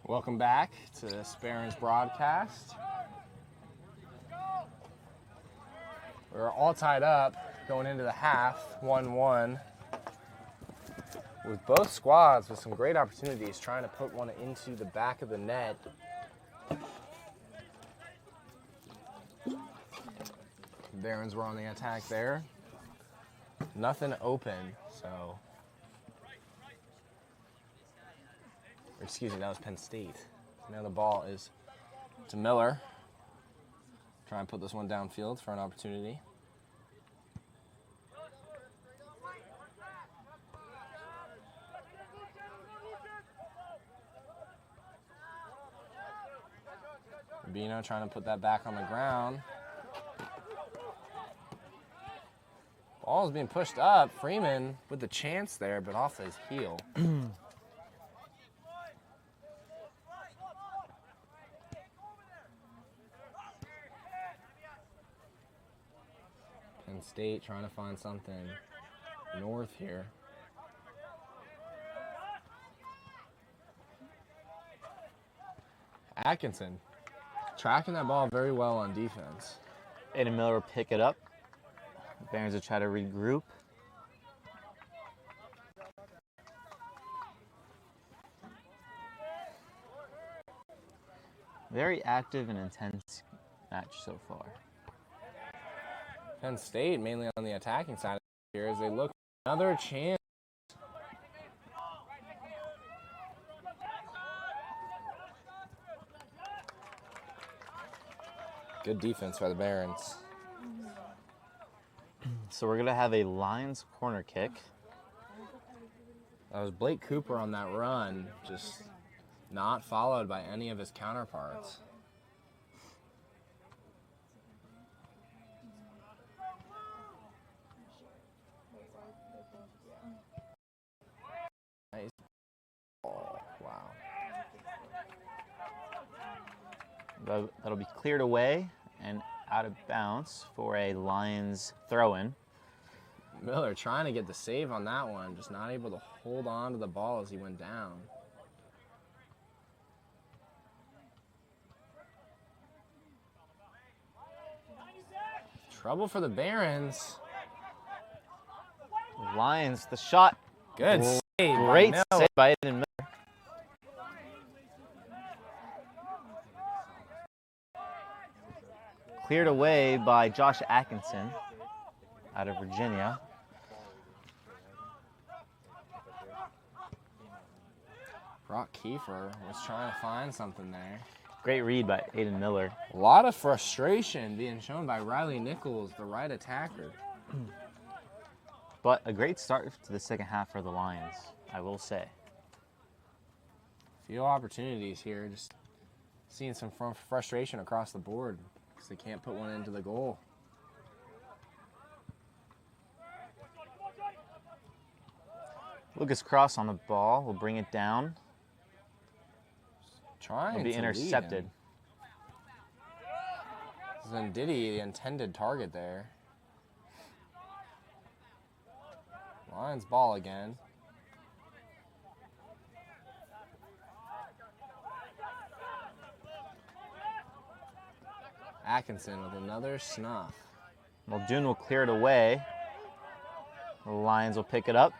Welcome back to Behrend's broadcast. We're all tied up going into the half, 1-1, with both squads with some great opportunities trying to put one into the back of the net. Behrends were on the attack there. Nothing open, so. Excuse me, that was Penn State. Now the ball is to Miller. Try and put this one downfield for an opportunity. Rubino trying to put that back on the ground. Ball's being pushed up. Freeman with the chance there, but off his heel. Penn State trying to find something north here. Atkinson tracking that ball very well on defense. Aiden Miller will pick it up. Behrends will try to regroup. Very active and intense match so far. Penn State mainly on the attacking side here as they look for another chance. Good defense by the Behrends. So we're going to have a Lions corner kick. That was Blake Cooper on that run, just not followed by any of his counterparts. Nice. Oh, wow. That'll be cleared away and out of bounds for a Lions throw-in. Miller trying to get the save on that one, just not able to hold on to the ball as he went down. Trouble for the Behrends. Lions, the shot. Good save. Great by save by Aiden Miller. Cleared away by Josh Atkinson out of Virginia. Brock Kiefer was trying to find something there. Great read by Aiden Miller. A lot of frustration being shown by Riley Nichols, the right attacker. But a great start to the second half for the Lions, I will say. Few opportunities here, just seeing some frustration across the board because they can't put one into the goal. Lucas Cross on the ball will bring it down. Trying Will be to intercepted. lead him. Zendidi, the intended target there. Lions ball again. Atkinson with another snuff. Muldoon will clear it away. The Lions will pick it up.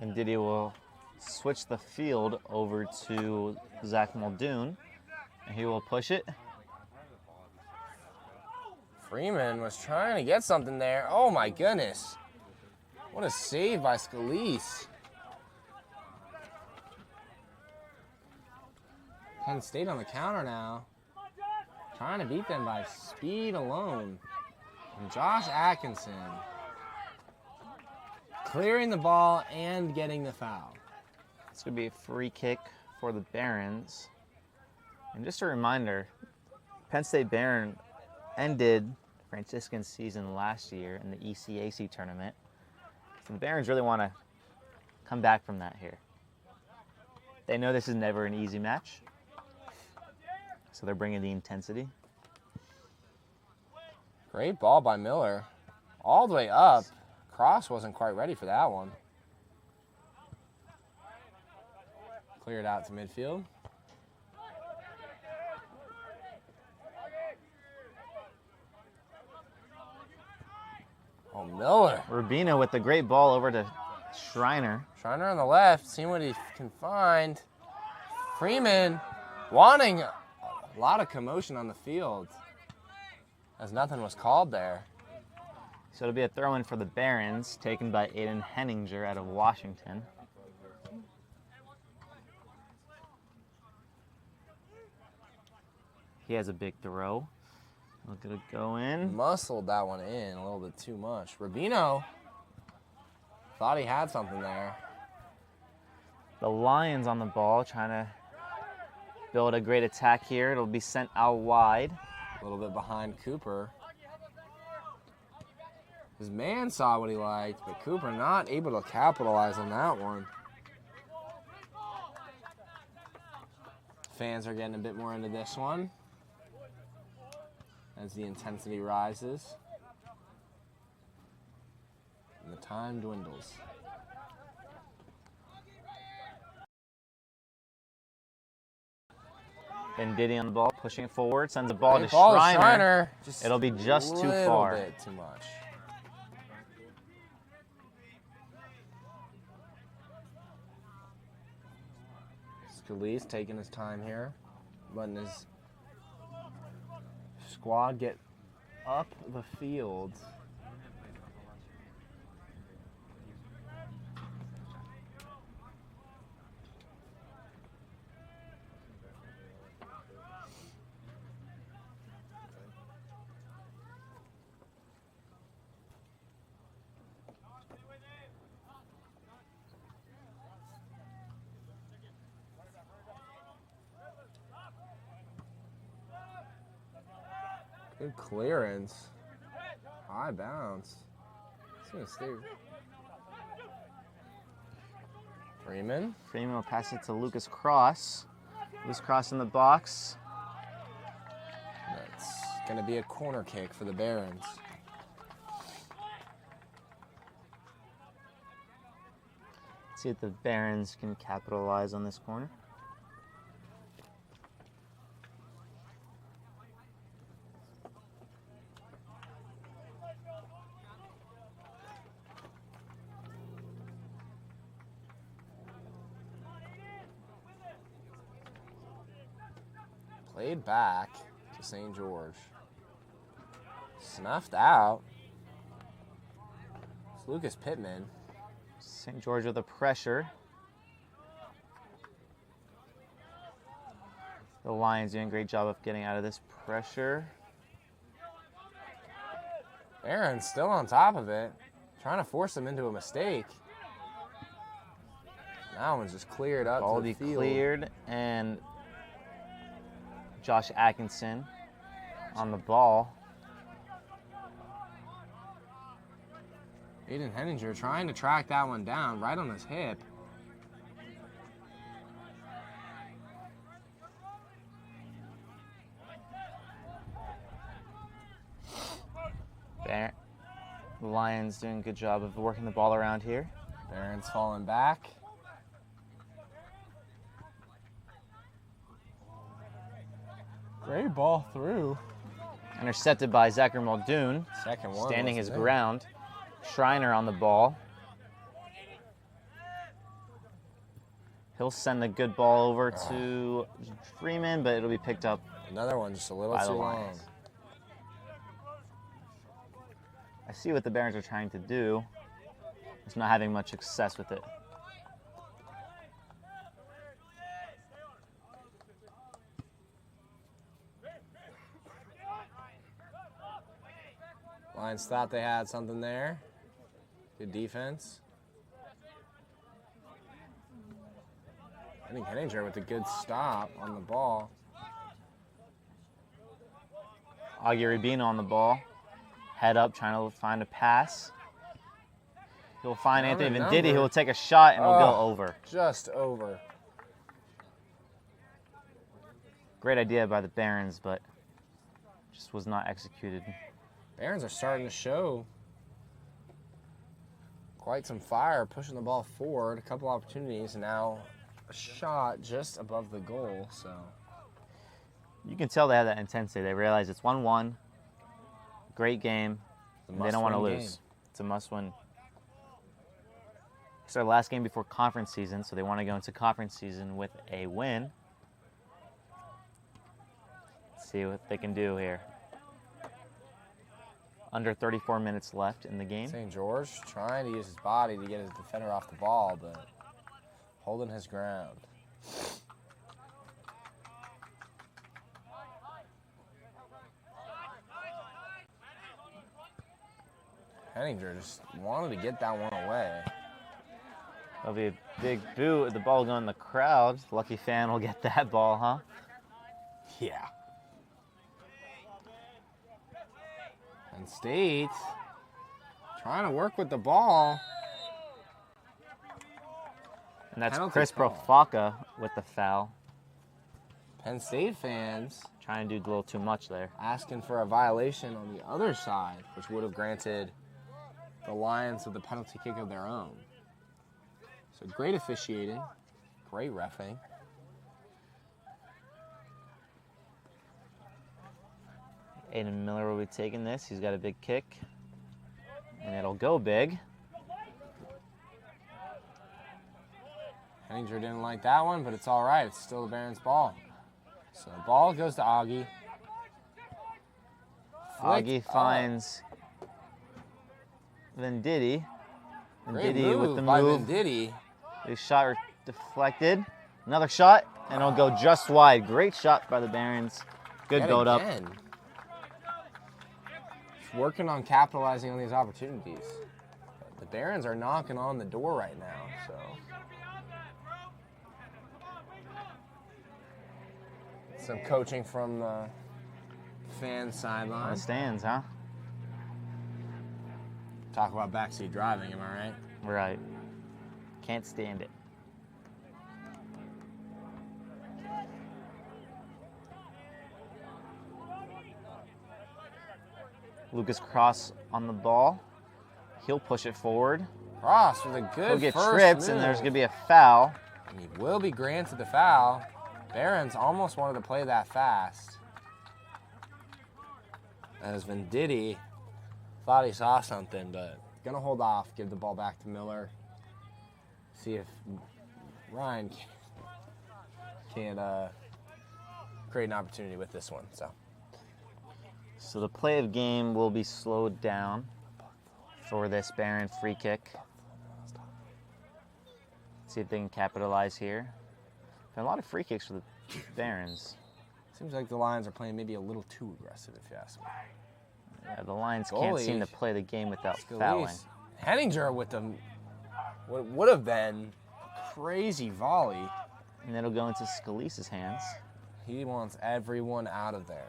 And Diddy will switch the field over to Zach Muldoon, and he will push it. Freeman was trying to get something there. Oh my goodness. What a save by Scalise. Penn State on the counter now. Trying to beat them by speed alone. And Josh Atkinson clearing the ball and getting the foul. It's going to be a free kick for the Behrends. And just a reminder, Penn State Behrend ended Franciscan season last year in the ECAC tournament. So the Behrends really want to come back from that here. They know this is never an easy match, so they're bringing the intensity. Great ball by Miller. All the way up. Cross wasn't quite ready for that one. Cleared out to midfield. Oh, Miller. Rubino with the great ball over to Schreiner. Schreiner on the left, seeing what he can find. Freeman wanting a lot of commotion on the field, as nothing was called there. So it'll be a throw-in for the Behrends, taken by Aiden Henninger out of Washington. He has a big throw. Look at it go in. Muscled that one in a little bit too much. Rubino thought he had something there. The Lions on the ball, trying to build a great attack here. It'll be sent out wide. A little bit behind Cooper. His man saw what he liked, but Cooper not able to capitalize on that one. Fans are getting a bit more into this one as the intensity rises and the time dwindles. Venditti on the ball, pushing it forward, sends the ball Great to ball to Schreiner. Just It'll be just too far. A little bit too much. Scalise taking his time here, letting his squad get up the field. Good clearance. High bounce. It's gonna stay. Freeman. Freeman will pass it to Lucas Cross. Lucas Cross in the box. That's gonna be a corner kick for the Behrends. See if the Behrends can capitalize on this corner. Played back to St. George. Snuffed out. It's Lucas Pittman. St. George with the pressure. The Lions doing a great job of getting out of this pressure. Behrend's still on top of it, trying to force them into a mistake. That one's just cleared up. Ball to the be field. cleared, and Josh Atkinson on the ball. Aiden Henninger trying to track that one down right on his hip. There. The Lions doing a good job of working the ball around here. Behrend's falling back. Great ball through. Intercepted by Zachary Muldoon, Second one. standing his wasn't it? ground. Schreiner on the ball. He'll send the good ball over to Freeman, but it'll be picked up Another one just a little by the too long. Lions. I see what the Behrends are trying to do. Just not having much success with it. Lions thought they had something there. Good defense. I think Henninger with a good stop on the ball. Augie Rubino on the ball. Head up, trying to find a pass. He'll find Anthony Venditti, who will take a shot and will go over. Just over. Great idea by the Behrends, but just was not executed. Behrends are starting to show quite some fire, pushing the ball forward. A couple opportunities, and now a shot just above the goal. So You can tell they have that intensity. They realize it's 1-1. Great game. And they don't want to lose. It's a must-win. It's their last game before conference season, so they want to go into conference season with a win. Let's see what they can do here. Under 34 minutes left in the game. St. George trying to use his body to get his defender off the ball, but holding his ground. Henninger just wanted to get that one away. That'll be a big boo at the ball going in the crowd. Lucky fan will get that ball, huh? Yeah. Penn State trying to work with the ball. And that's Penalty Chris call. Profaka with the foul. Penn State fans Trying to do a little too much there. asking for a violation on the other side, which would have granted the Lions with a penalty kick of their own. So great officiating, great reffing. Aiden Miller will be taking this. He's got a big kick. And it'll go big. Henninger didn't like that one, but it's all right. It's still the Barons' ball. So the ball goes to Augie. Augie finds Venditti. Great Venditti move with the by move. Venditti. His shot deflected. Another shot, and it'll go just wide. Great shot by the Barons. Good Yet build up. again. Just working on capitalizing on these opportunities. The Barons are knocking on the door right now, so. Some coaching from the fan On the sideline. stands, huh? Talk about backseat driving, am I right? Right. Can't stand it. Lucas Cross on the ball. He'll push it forward. Cross with a good He'll get first tripped, move. and there's going to be a foul. And he will be granted the foul. Behrends almost wanted to play that fast. As Venditti thought he saw something, but gonna hold off, give the ball back to Miller. See if Ryan can create an opportunity with this one. So the play of game will be slowed down for this Behrend free kick. See if they can capitalize here. Been a lot of free kicks for the Behrends. Seems like the Lions are playing maybe a little too aggressive, if you ask me. Yeah, the Lions can't seem to play the game without fouling. Henninger with the what would have been a crazy volley. And it'll go into Scalise's hands. He wants everyone out of there.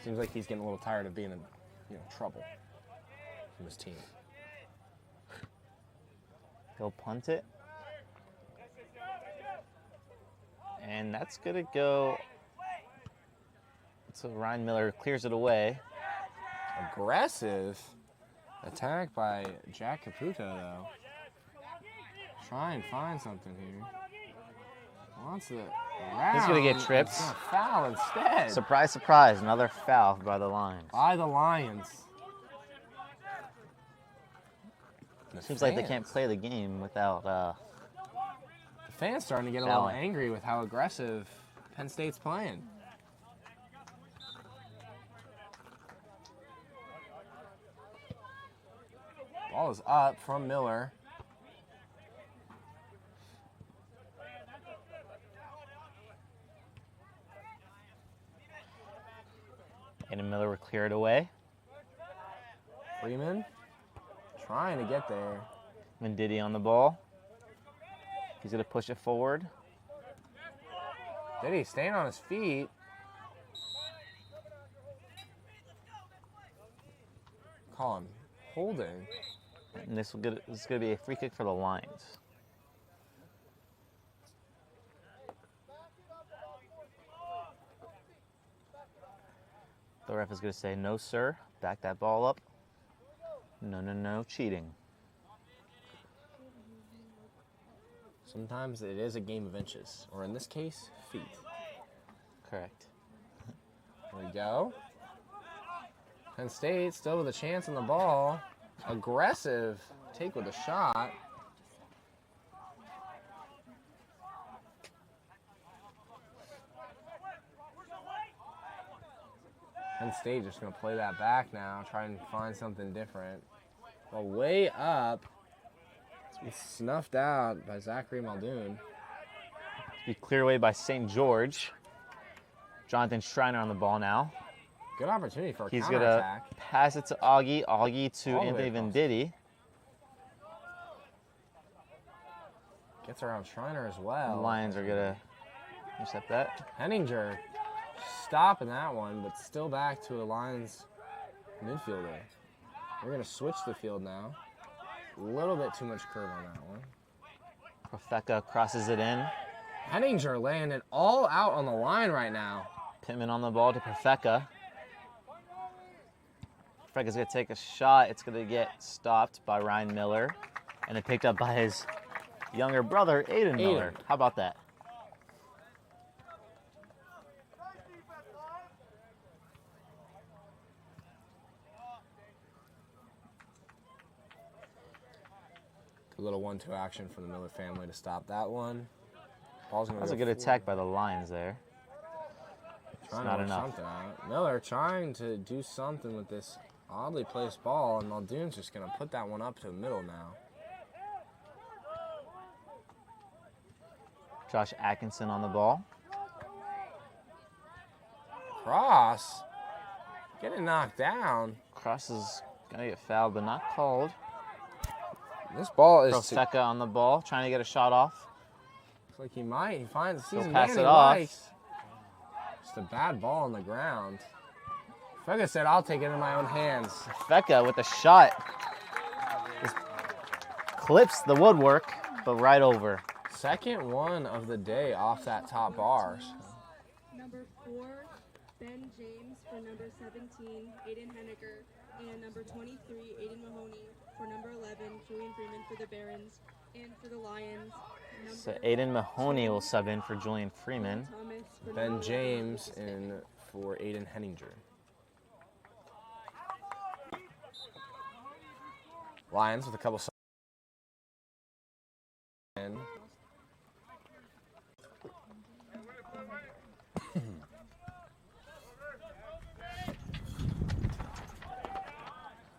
Seems like he's getting a little tired of being in trouble from his team. He'll punt it. And that's going to go. So Ryan Miller clears it away. Aggressive attack by Jack Caputo, though. Try and find something here. Wants it around. He's going to get tripped. It's gonna foul instead. Surprise, surprise. Another foul by the Lions. By the Lions. Seems like they can't play the game without. The fans starting to get a little fouling. angry with how aggressive Penn State's playing. Ball is up from Miller. And Miller will clear it away. Freeman trying to get there. Venditti on the ball. He's going to push it forward. Did he staying on his feet? holding. And this is going to be a free kick for the Lions. The ref is going to say, no, sir. Back that ball up. No, no, no, cheating. Sometimes it is a game of inches, or in this case, feet. Correct. There we go. Penn State still with a chance on the ball. Aggressive take with a shot. Penn State just going to play that back now, try and find something different. Well, way up. It's snuffed out by Zachary Muldoon. Be cleared away by St. George. Jonathan Schreiner on the ball now. Good opportunity for a He's going to counterattack. pass it to Augie. Augie to All the Anthony way across. Venditti. Gets around Schreiner as The well. Lions are going to intercept that. Henninger stopping that one, but still back to a Lions midfielder. We're going to switch the field now. A little bit too much curve on that one. Profeka crosses it in. Henninger laying it all out on the line right now. Pittman on the ball to Profeka. Profeka's going to take a shot. It's going to get stopped by Ryan Miller. And then picked up by his younger brother, Aiden Miller. How about that? A little 1-2 action from the Miller family to stop that one. Ball's gonna That was a go good forward. attack by the Lions there. Trying to not work enough. something out. Miller trying to do something with this oddly placed ball, and Muldoon's just going to put that one up to the middle now. Josh Atkinson on the ball. Cross. Getting knocked down. Cross is going to get fouled, but not called. This ball is... Profeka on the ball, trying to get a shot off. Looks like he might. He finds... He'll Sees pass Manny it off. White. Just a bad ball on the ground. Fega said, I'll take it in my own hands. Profeka with a shot. Just clips the woodwork, but right over. Second one of the day off that top bar. Number 4, Ben James for number 17, Aiden Henniger, and number 23, Aiden Mahoney for number 11, Julian Freeman for the Behrends, and for the Lions. So Aiden Mahoney will sub in for Julian Freeman. Thomas for Ben number 11, James Franciscan. in for Aiden Henninger. Lions with a couple... in.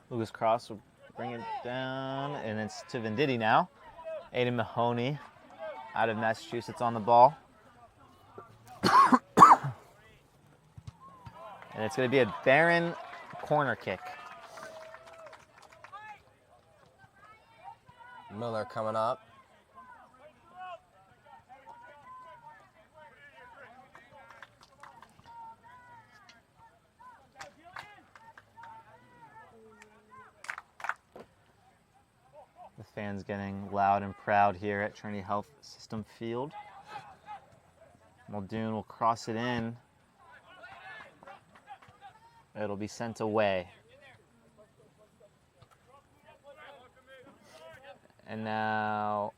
Lucas Cross will bring it down, and it's to Venditti now. Aiden Mahoney out of Massachusetts on the ball. And it's going to be a Behrend corner kick. Miller coming up. The fans getting loud and proud here at Trinity Health System Field. Muldoon will cross it in. It'll be sent away. And now,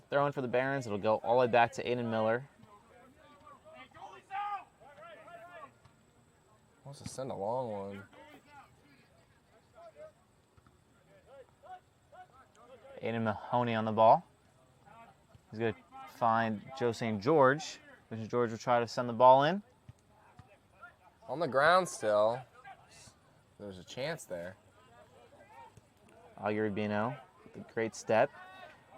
throw in for the Barons. It'll go all the way back to Aiden Miller. Wants to send a long one. Aiden Mahoney on the ball. He's going to find Joe St. George. St. George will try to send the ball in. On the ground still. There's a chance there. Augie Rubino, with a great step.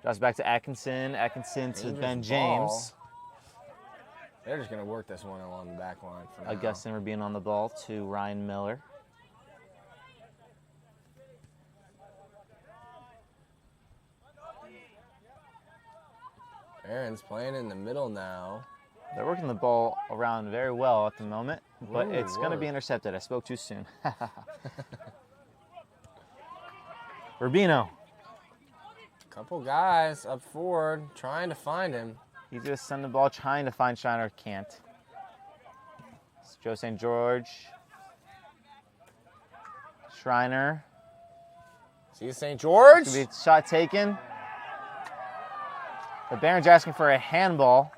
Drops back to Atkinson. Atkinson to Dangerous Ben ball. James. They're just going to work this one along the back line for now. Augustin Rubino on the ball to Ryan Miller. Aaron's playing in the middle now. They're working the ball around very well at the moment, but Ooh, it's going to be work. intercepted. I spoke too soon. Rubino. Couple guys up forward trying to find him. He's going to send the ball, trying to find Shriner. Can't. It's Joe St. George. Shriner. See St. George. It's going to be a shot taken. The Behrend's asking for a handball.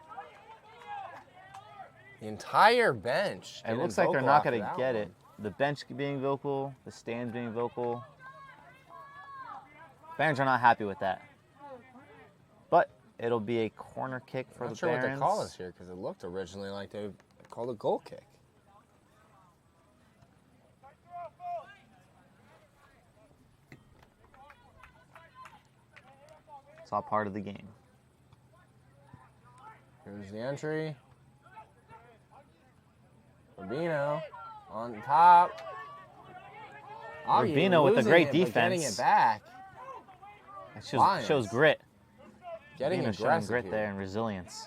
The entire bench. It looks like they're not going to get it. The bench being vocal, the stands being vocal. Behrends are not happy with that. But it'll be a corner kick for the Not sure what Behrends. they call this here because it looked originally like they called a goal kick. It's all part of the game. Here's the entry. Rubino on top. Rubino with a great Getting defense. it back. It Lions. shows grit. Getting Rubino showing aggressive grit here. there and resilience.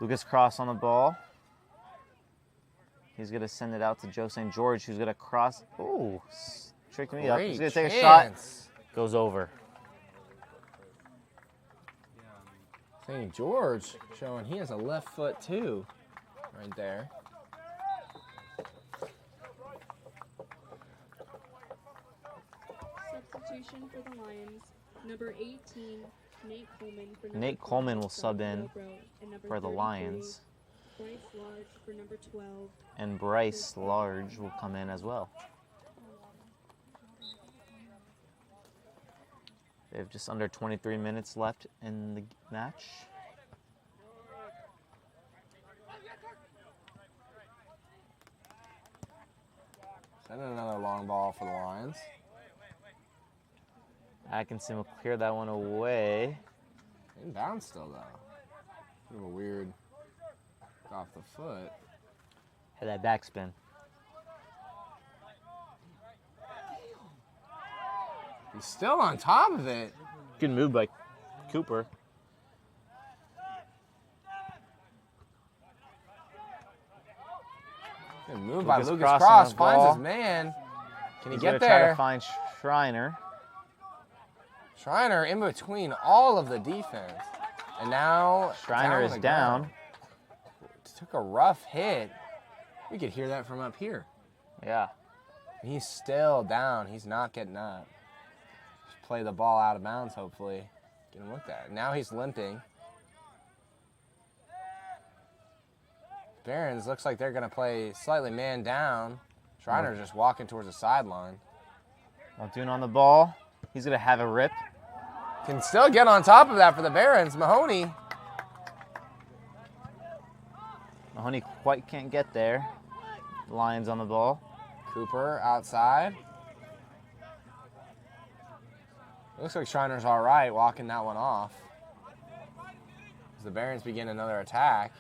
Lucas Cross on the ball. He's going to send it out to Joe St. George, who's going to cross. Ooh, tricked me up. He's going to take a shot. Goes over. St. George showing he has a left foot too, right there. Substitution for the Lions, number 18, Nate Coleman. For number Nate 12, Coleman will sub in and number for the 33, Lions. Bryce Large for number 12. And Bryce Large will come in as well. They have just under 23 minutes left in the match. Send another long ball for the Lions. Atkinson will clear that one away. Inbound still though. Sort of a weird off the foot. Had that backspin. He's still on top of it. Good move by Cooper. Good move by Lucas Cross on Cross. the Finds ball. his man. Can he He's get gonna try there? to find Shriner. Shriner in between all of the defense. And now Shriner down is on the down. ground. Took a rough hit. We could hear that from up here. Yeah. He's still down. He's not getting up. Just play the ball out of bounds, hopefully. Get him looked at. Now he's limping. Behrend looks like they're going to play slightly man down. Shriner's just walking towards the sideline. Muldoon on the ball. He's going to have a rip. Can still get on top of that for the Behrends. Mahoney. Mahoney quite can't get there. Lions on the ball. Cooper outside. Looks like Shriner's all right walking that one off. As the Behrends begin another attack.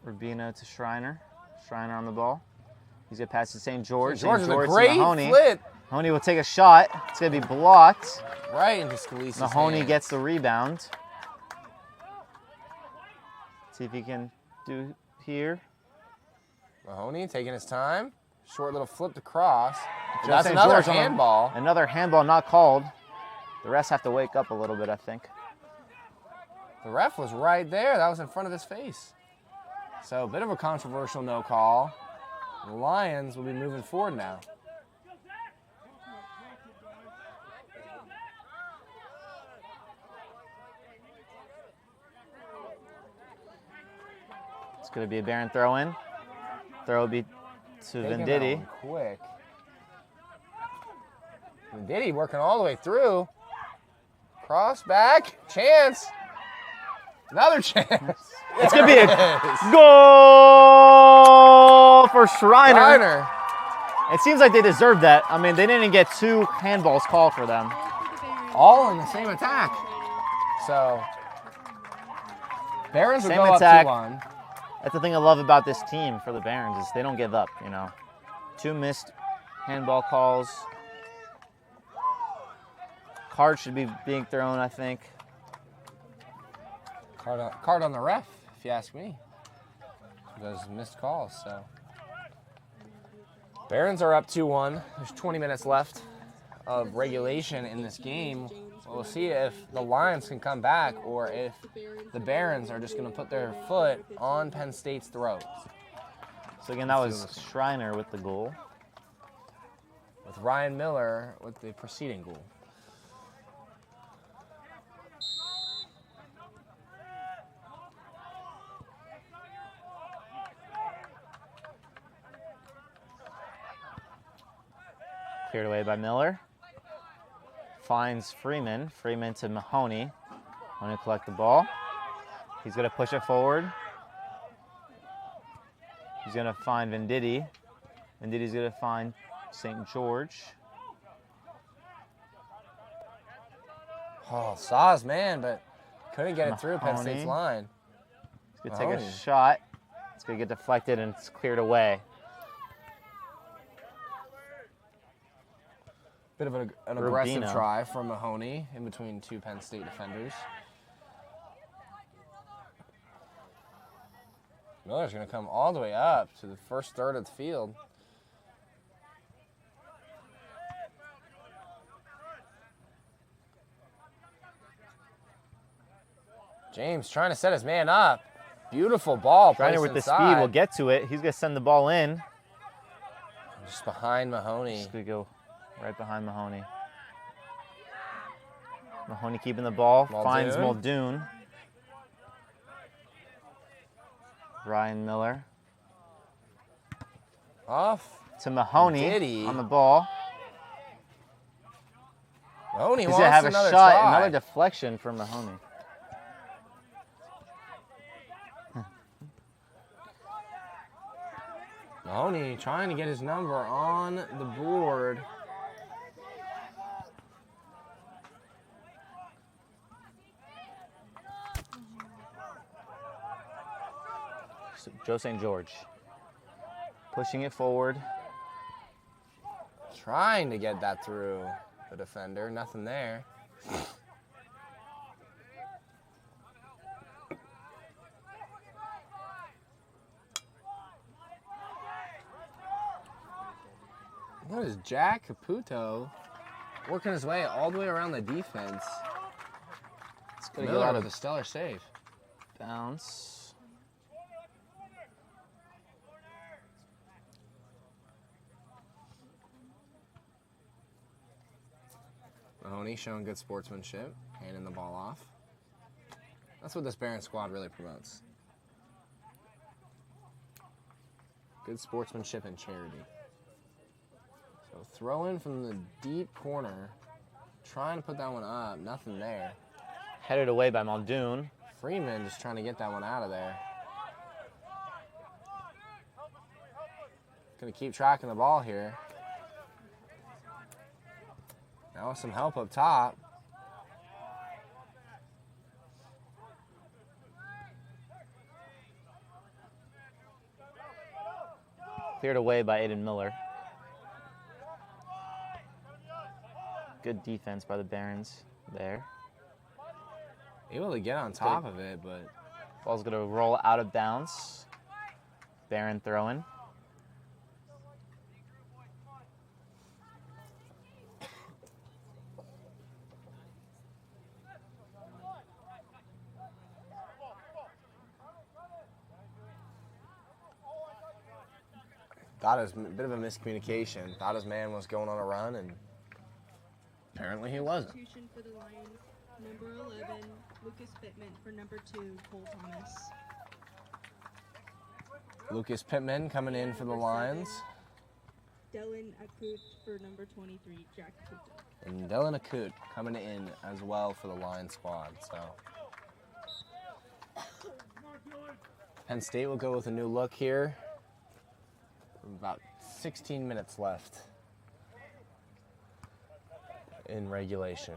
Rubino to Shriner. Shriner on the ball. He's going to pass to St. George. St. George with a to great Mahoney. flip. Mahoney will take a shot. It's going to be blocked. Right into Scalise's Mahoney hand. gets the rebound. See if he can do here. Mahoney taking his time. Short little flip to cross. Joe That's St. another George on the- handball. Another handball not called. The refs have to wake up a little bit, I think. The ref was right there. That was in front of his face. So a bit of a controversial no call. The Lions will be moving forward now. It's going to be a Behrend throw in. Throw will be to Taking that Venditti. one quick. Venditti working all the way through. Cross back. Chance. Another chance. It's going to be a goal for Shriner. Shriner. It seems like they deserved that. I mean, they didn't get two handballs called for them. All in the same attack. So, Behrends will Same go attack. up 2-1. That's the thing I love about this team for the Behrends is they don't give up, you know. Two missed handball calls. Card should be being thrown, I think. Card on the ref, if you ask me. Those missed calls, so. Behrends are up 2-1. There's 20 minutes left of regulation in this game. We'll see if the Lions can come back or if the Behrends are just going to put their foot on Penn State's throat. So again, that was Schreiner with the goal. With Ryan Miller with the preceding goal. Cleared away by Miller. Finds Freeman. Freeman to Mahoney. Mahoney collect the ball. He's going to push it forward. He's going to find Venditti. Venditti's going to find St. George. Oh, saw his man, but couldn't get it through Penn State's line. He's going to take a shot. It's going to get deflected and it's cleared away. Bit of an aggressive try from Mahoney in between two Penn State defenders. Miller's going to come all the way up to the first third of the field. James trying to set his man up. Beautiful ball. Schreiner with the speed will get to it. He's going to send the ball in. Just behind Mahoney. Just going to go right behind Mahoney. Mahoney keeping the ball. Finds Muldoon. Ryan Miller. Off to Mahoney on the ball. Mahoney wants have another shot. Another deflection from Mahoney. Mahoney trying to get his number on the board. Joe St. George pushing it forward. Trying to get that through the defender. Nothing there. What is Jack Caputo working his way all the way around the defense? It's going to go out of the stellar save. Bounce. Mahoney showing good sportsmanship, handing the ball off. That's what this Behrend squad really promotes. Good sportsmanship and charity. So throw in from the deep corner, trying to put that one up, nothing there. Headed away by Muldoon. Freeman just trying to get that one out of there. Gonna keep tracking the ball here. Now with some help up top. Cleared away by Aiden Miller. Good defense by the Behrends there. Able to get on top of it, but ball's gonna roll out of bounds. Behrend throwing. Thought it was a bit of a miscommunication. Thought his man was going on a run, and apparently he wasn't. Substitution for the Lions, number 11, Lucas Pittman for number 2, Cole Thomas. Lucas Pittman coming in for the Lions. Dylan Akut for number 23, Jack Caputo. And Dylan Akut coming in as well for the Lions squad. So Penn State will go with a new look here. About 16 minutes left in regulation.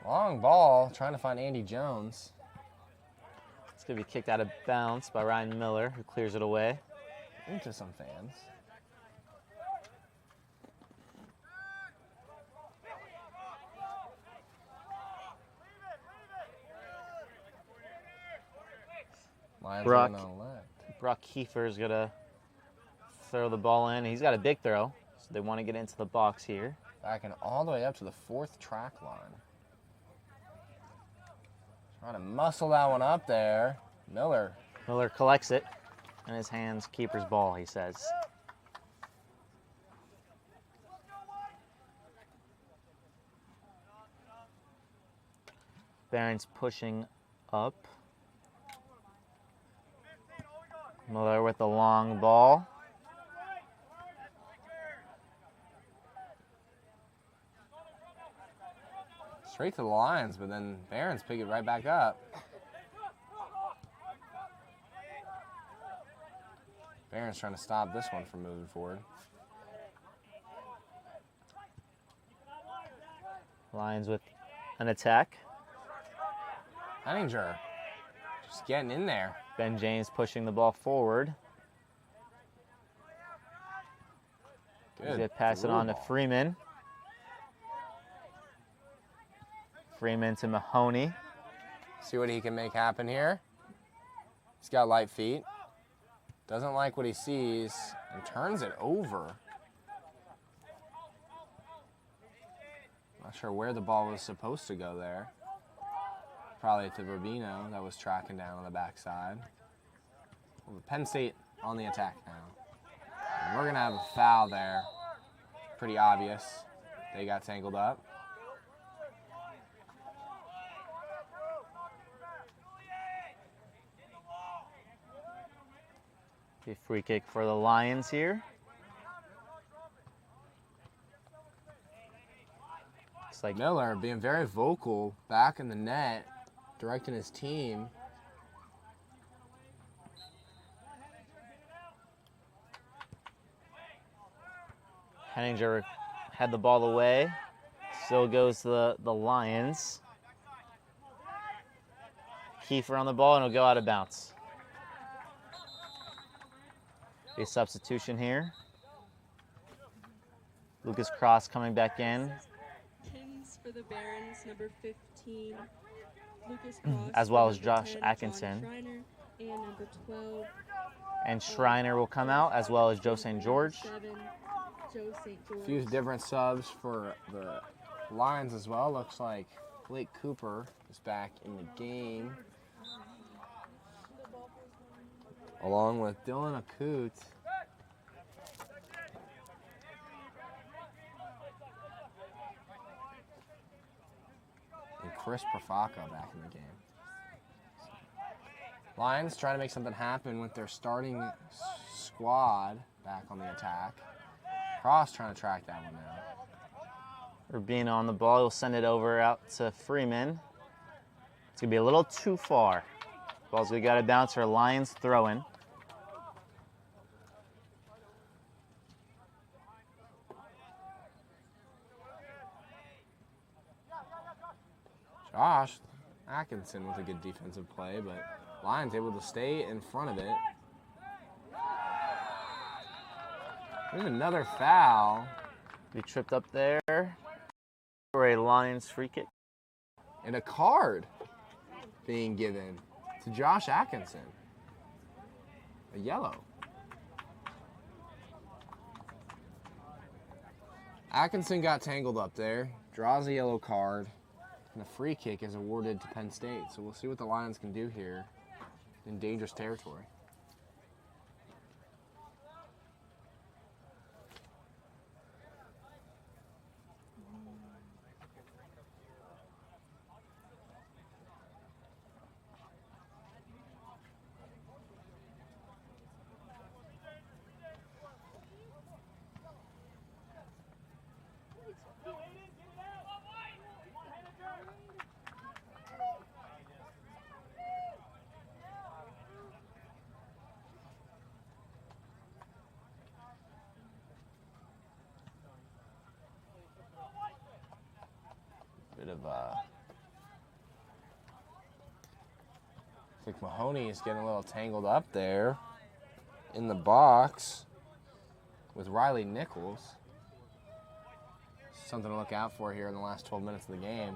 Long ball, trying to find Andy Jones. It's going to be kicked out of bounds by Ryan Miller, who clears it away. Into some fans. Lions Brock on left. Brock Kiefer is going to throw the ball in. He's got a big throw, so they want to get into the box here. Backing all the way up to the 4th track line. Trying to muscle that one up there. Miller. Miller collects it, and his hands keeper's ball, he says. Behrend's pushing up. Miller with the long ball. Straight to the lines, but then Behrend's pick it right back up. Behrend's trying to stop this one from moving forward. Lions with an attack. Henninger just getting in there. Ben James pushing the ball forward. Good. He's going to pass it on to ball. Freeman. Freeman to Mahoney. See what he can make happen here. He's got light feet. Doesn't like what he sees and turns it over. Not sure where the ball was supposed to go there. Probably to Rubino that was tracking down on the backside. Well, Penn State on the attack now. And we're going to have a foul there. Pretty obvious. They got tangled up. A free kick for the Lions here. Looks like Miller being very vocal back in the net, directing his team. Henninger had the ball away. Still goes to the Lions. Kiefer on the ball, and it'll go out of bounds. A substitution here. Lucas Cross coming back in. Pins for the Barons, number 15. Lucas Cross. As well as number Josh 10, Atkinson. John Schreiner, and number 12. And Schreiner will come out, as well as Joe St. George. 7, Joe St. George. A few different subs for the Lions as well. Looks like Blake Cooper is back in the game. Along with Dylan Akut. And Chris Profaka back in the game. Lions trying to make something happen with their starting squad back on the attack. Cross trying to track that one down. Urbina on the ball. He'll send it over out to Freeman. It's going to be a little too far. Ball's going to got to bounce for Lions throw-in. Josh Atkinson with a good defensive play, but Lions able to stay in front of it. There's another foul. He tripped up there for a Lions free kick. And a card being given to Josh Atkinson. A yellow. Atkinson got tangled up there, draws a yellow card, and a free kick is awarded to Penn State. So we'll see what the Lions can do here in dangerous territory. Bit of I think Mahoney is getting a little tangled up there in the box with Riley Nichols. Something to look out for here in the last 12 minutes of the game.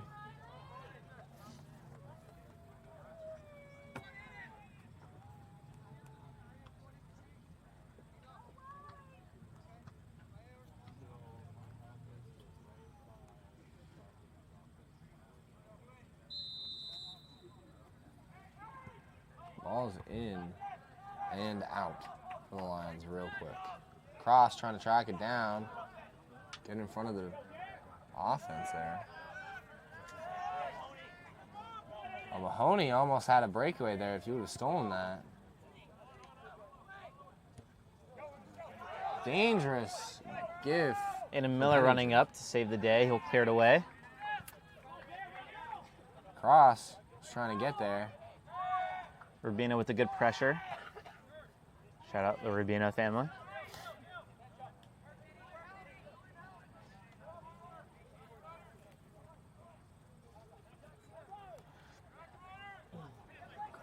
Ball's in and out for the Lions real quick. Cross trying to track it down. Get in front of the offense there. Oh, Mahoney almost had a breakaway there if he would have stolen that. Dangerous give. And Miller running up to save the day. He'll clear it away. Cross was trying to get there. Rubino with the good pressure. Shout out the Rubino family.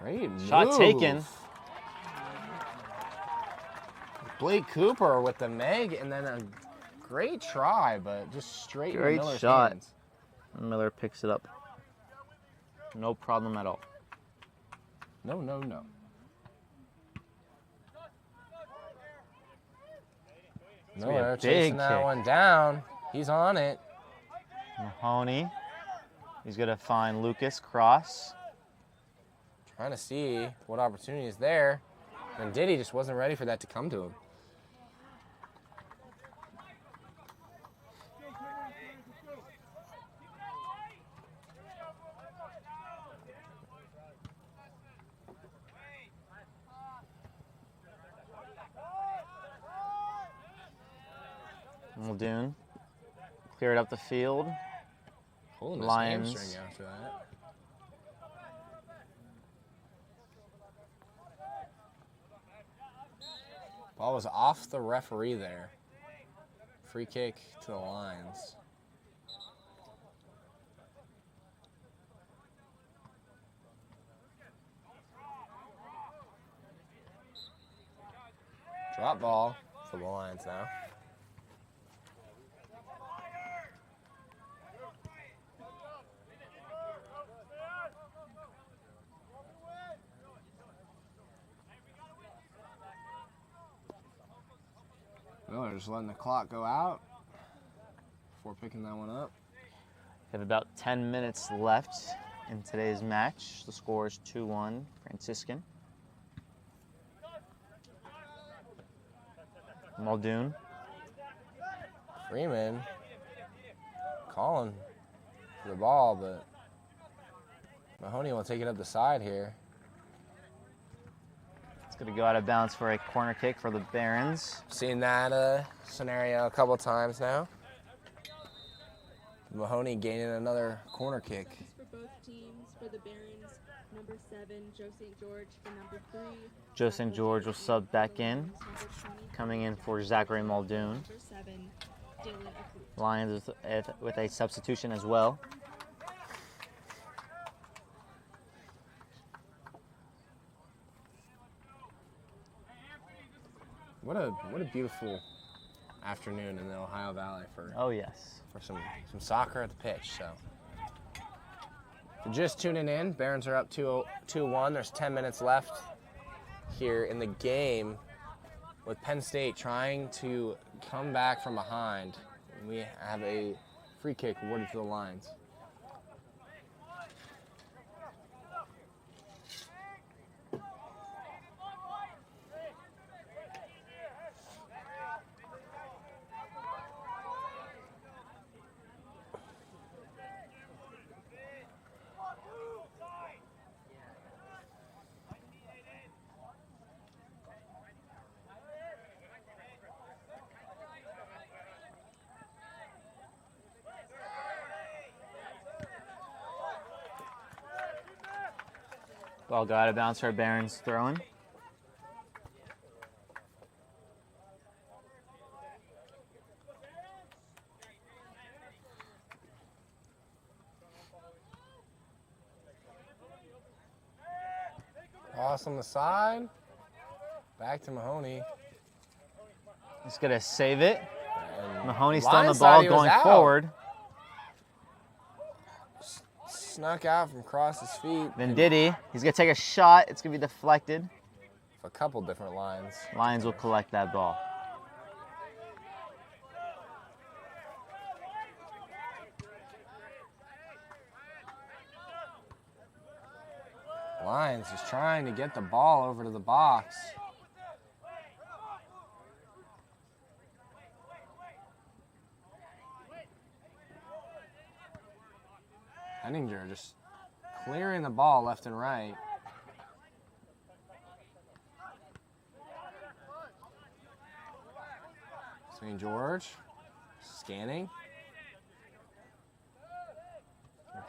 Great Shot move. taken. Blake Cooper with the Meg, and then a great try, but just straight Great in Miller's shot. hands. Miller picks it up. No problem at all. No. Miller chasing that kick. one down. He's on it. Mahoney. He's going to find Lucas. Cross. Trying to see what opportunity is there. And Diddy just wasn't ready for that to come to him. Muldoon. Cleared up the field. Pulling his Lions. hamstring after that. Ball was off the referee there. Free kick to the Lions. Drop ball for the Lions now. Miller just letting the clock go out before picking that one up. We have about 10 minutes left in today's match. The score is 2-1 Franciscan. Muldoon. Freeman calling for the ball, but Mahoney will take it up the side here. It's going to go out of bounds for a corner kick for the Behrends. Seen that scenario a couple times now. Mahoney gaining another corner kick. For both teams, for the Barons, number 7, Joe St. George, for number 3. Joe St. George will sub back in. Coming in for Zachary Muldoon. Number 7, Dylan Akut. Lions with a substitution as well. What a beautiful afternoon in the Ohio Valley for Oh, yes. some soccer at the pitch. So if you're just tuning in, Barons are up 2-1. There's 10 minutes left here in the game with Penn State trying to come back from behind. We have a free kick awarded to the Lions. Ball go out of bounds for Barons throwing. Cross on the side. Back to Mahoney. He's going to save it. And Mahoney still on the Lions thought ball he was going out. forward. Snuck out from across his feet. Then Diddy. He's going to take a shot. It's going to be deflected. A couple different lines. Lions will collect that ball. Lions just trying to get the ball over to the box. Henninger just clearing the ball left and right. St. George scanning.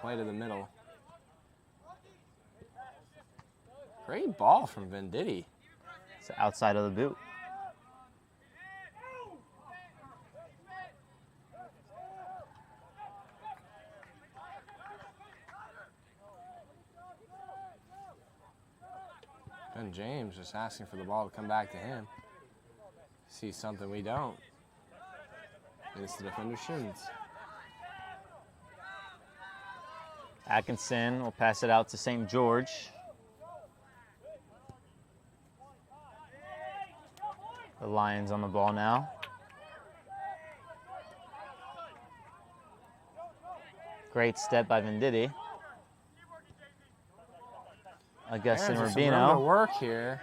Play to the middle. Great ball from Venditti. It's outside of the boot. Ben James just asking for the ball to come back to him. Sees something we don't. It's the defender's shins. Atkinson will pass it out to St. George. The Lions on the ball now. Great step by Venditti. Augustin There's some room to Rubino. work here.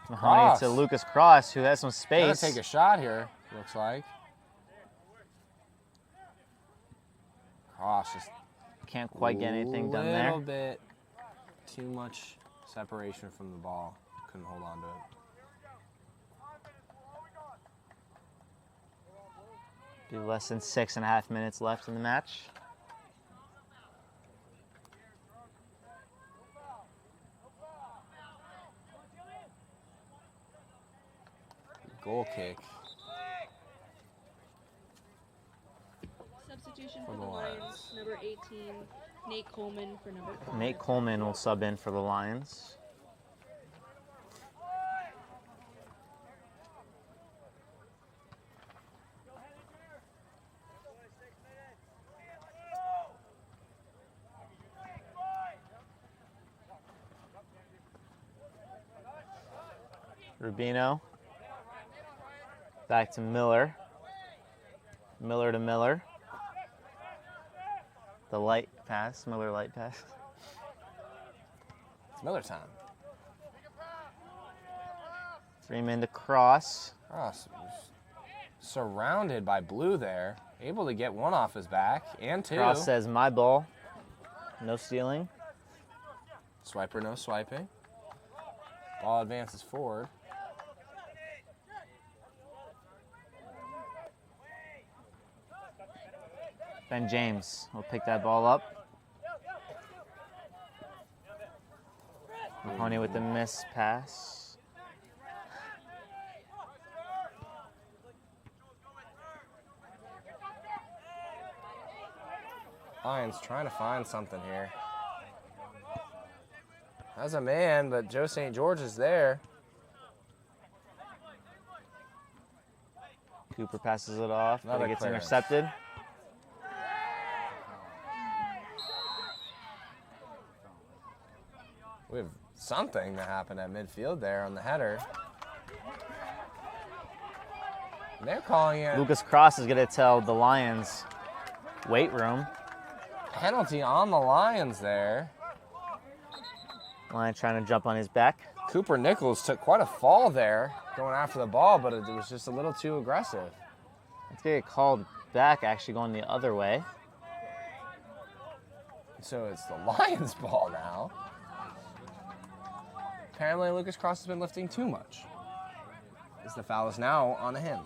Mahoney Cross. to Lucas Cross, who has some Gonna space. take a shot here, looks like. Cross just Can't quite get anything done a there. little bit too much separation from the ball. Couldn't hold on to it. Be less than 6.5 minutes left in the match. Goal kick. Substitution For for the the Lions, Lions. number 18, Nate Coleman for number 5. Nate Coleman will sub in for the Lions. Rubino. Back to Miller. Miller to Miller. The light pass, Miller light pass. It's Miller time. Freeman to Cross. Cross was surrounded by blue there. Able to get one off his back and two. Cross says my ball. No stealing. Swiper, no swiping. Ball advances forward. Ben James will pick that ball up. Mahoney with the miss pass. Lions trying to find something here. Has a man, but Joe St. George is there. Cooper passes it off, but Another it gets clearance. intercepted. We have something that happened at midfield there on the header. And they're calling it Lucas Cross is going to tell the Lions weight room. penalty on the Lions there. Lion trying to jump on his back. Cooper Nichols took quite a fall there going after the ball, but it was just a little too aggressive. It's going to get called back, actually going the other way. So it's the Lions' ball now. Apparently Lucas Cross has been lifting too much. As the foul is now on him.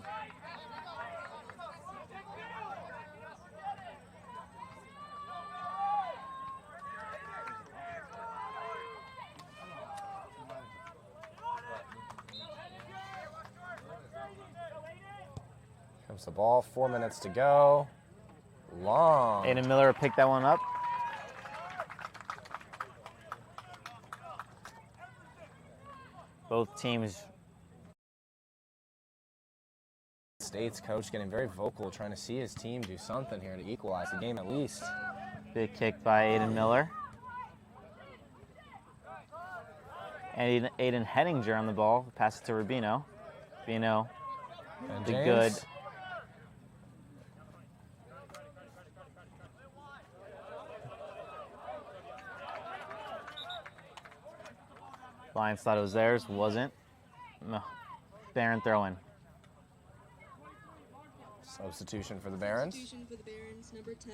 Comes the ball, 4 minutes to go. Long. Aiden Miller picked that one up. Both teams. State's coach getting very vocal, trying to see his team do something here to equalize the game at least. Big kick by Aiden Miller. And Aiden Henninger on the ball. Pass it to Rubino. Rubino, And the James, good. Lions thought it was theirs, wasn't. No. Behrend throwing. Substitution for the Behrends. Substitution for the Behrends, number 10,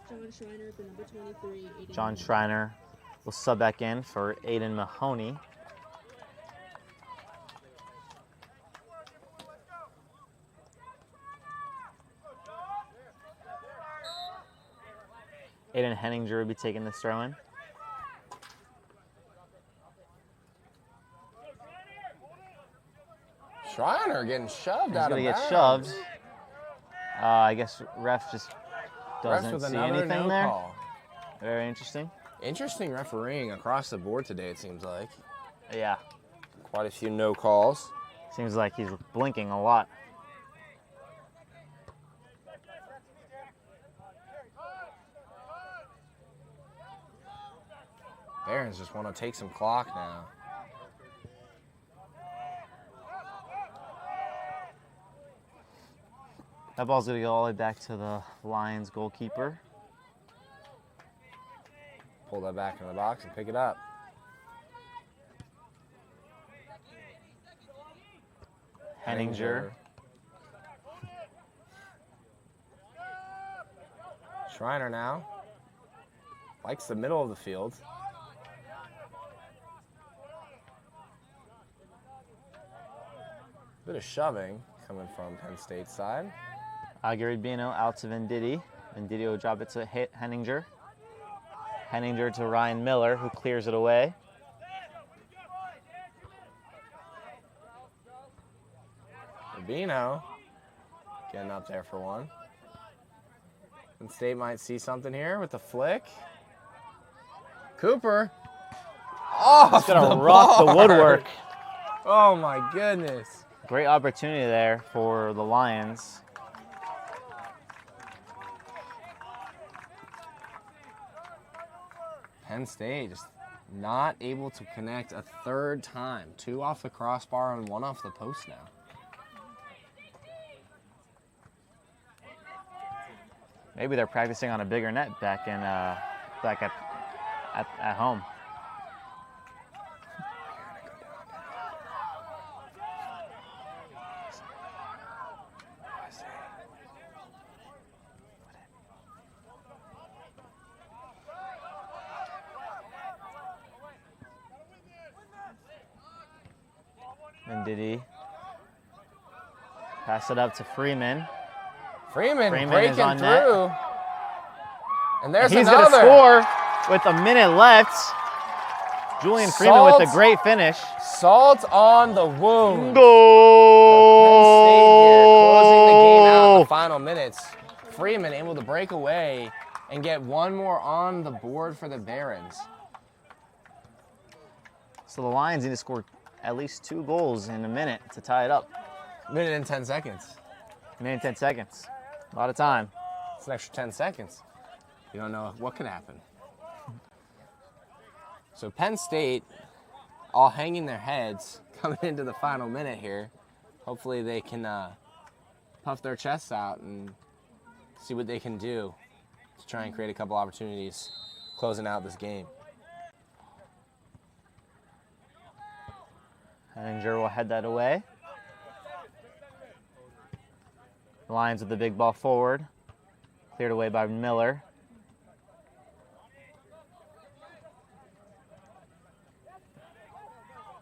John Schreiner for number 23, Aiden John Miller. Schreiner will sub back in for Aiden Mahoney. Aiden Henninger will be taking this throw in. Schreiner getting shoved He's out of going to get bounds. shoved. I guess ref just Refs doesn't with see another anything no there. call. Very interesting. Interesting refereeing across the board today, it seems like. Yeah, Quite a few no calls. seems like he's blinking a lot. Behrends just want to take some clock now. That ball's going to go all the way back to the Lions goalkeeper. Pull that back in the box and pick it up. Henninger. Schreiner now. Likes the middle of the field. Bit of shoving coming from Penn State's side. Agiribino out to Venditti. Venditti will drop it to Henninger. Henninger to Ryan Miller, who clears it away. Rubino getting up there for one. Penn State might see something here with the flick. Cooper. Oh, He's going to rock the woodwork. Oh my goodness. Great opportunity there for the Lions. Penn State just not able to connect a third time. 2 off the crossbar and 1 off the post now. Maybe they're practicing on a bigger net back at home. Venditti. Pass it up to Freeman. Freeman Freeman breaking is on through. net. And there's He's going to another. score with a minute left. Julian Freeman with a Salt. great finish. Salt on the wound. Goal! Penn State here, closing the game out in the final minutes. Freeman able to break away and get one more on the board for the Behrends. So the Lions need to score at least 2 goals in a minute to tie it up. Minute and 10 seconds. A minute and 10 seconds. A lot of time. It's an extra 10 seconds. You don't know what could happen. So Penn State all hanging their heads coming into the final minute here. Hopefully they can puff their chests out and see what they can do to try and create a couple opportunities closing out this game. Henninger will head that away. The Lions with the big ball forward. Cleared away by Miller.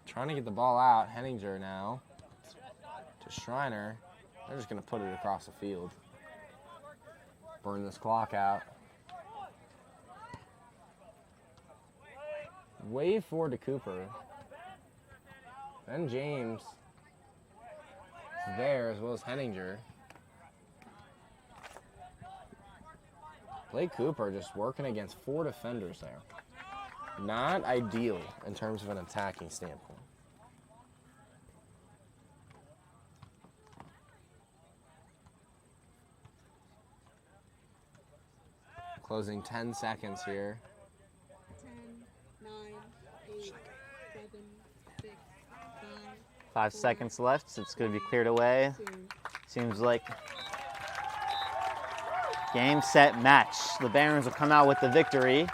Trying to get the ball out. Henninger now to Schreiner. They're just going to put it across the field. Burn this clock out. Wave forward to Cooper. Then James is there as well as Henninger. Blake Cooper just working against 4 defenders there. Not ideal in terms of an attacking standpoint. Closing 10 seconds here. 10, 9, 8, 7, 6, 5, 5 seconds left, so it's going to be cleared away. 2. Seems like game, set, match. The Barons will come out with the victory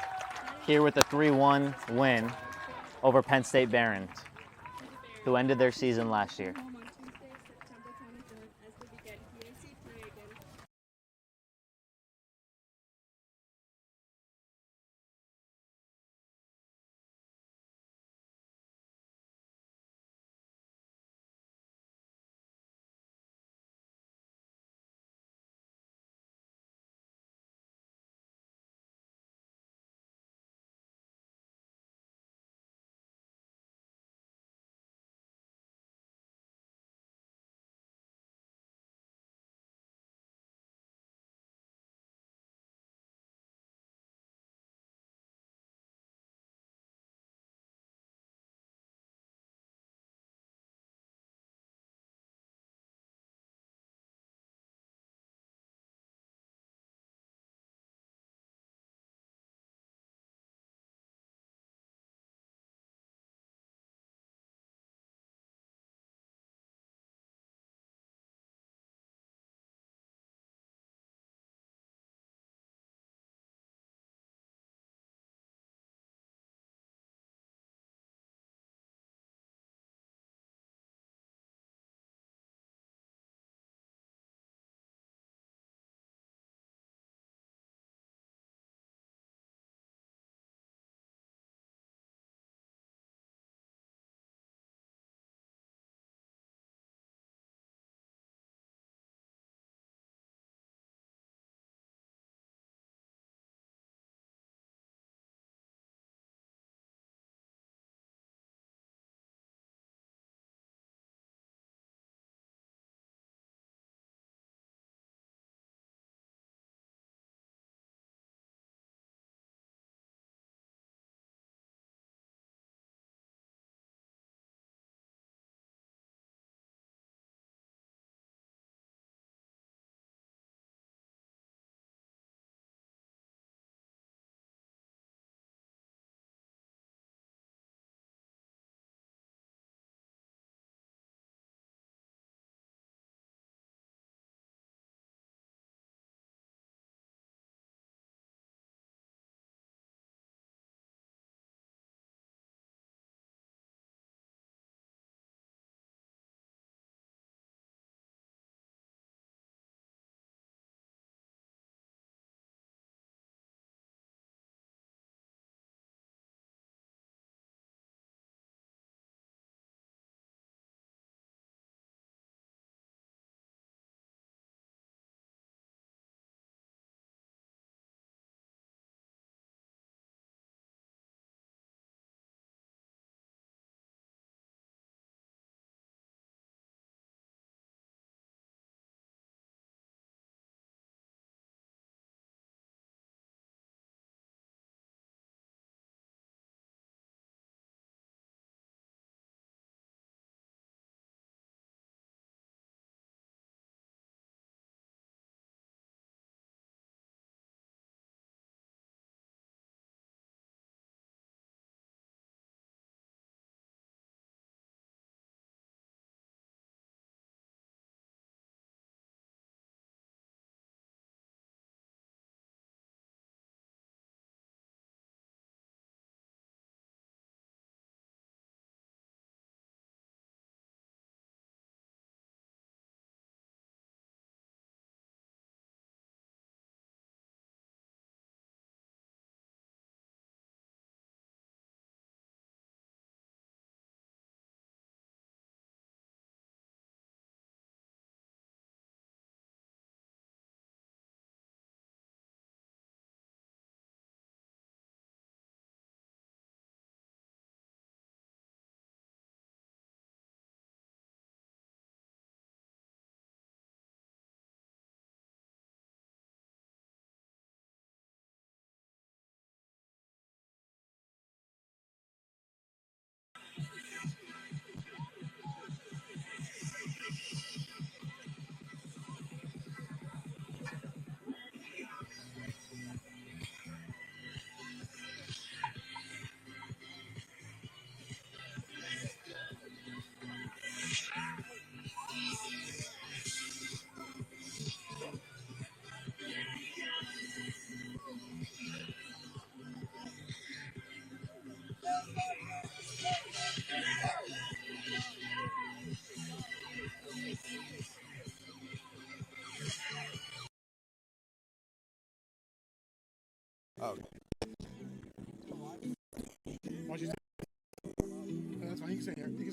here with a 3-1 win over Penn State Behrend, who ended their season last year. Home on Tuesday, September 23rd, as they begin UNC play against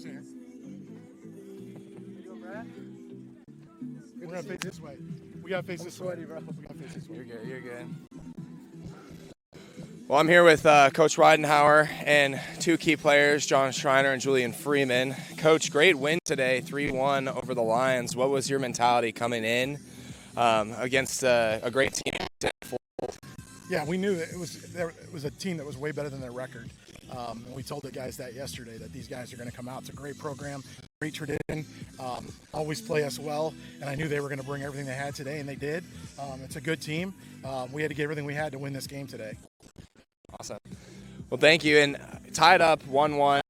Who's here? We're gonna face this way. We gotta face this way, bro. We gotta face this way. You're good. You're good. Well, I'm here with Coach Weidenhauer and two key players, John Schreiner and Julian Freeman. Coach, great win today, 3-1 over the Lions. What was your mentality coming in against a great team? Yeah, we knew that it was a team that was way better than their record. And we told the guys that yesterday, that these guys are going to come out. It's a great program, great tradition, always play us well. And I knew they were going to bring everything they had today, and they did. It's a good team. We had to get everything we had to win this game today. Awesome. Well, thank you. And tied up 1-1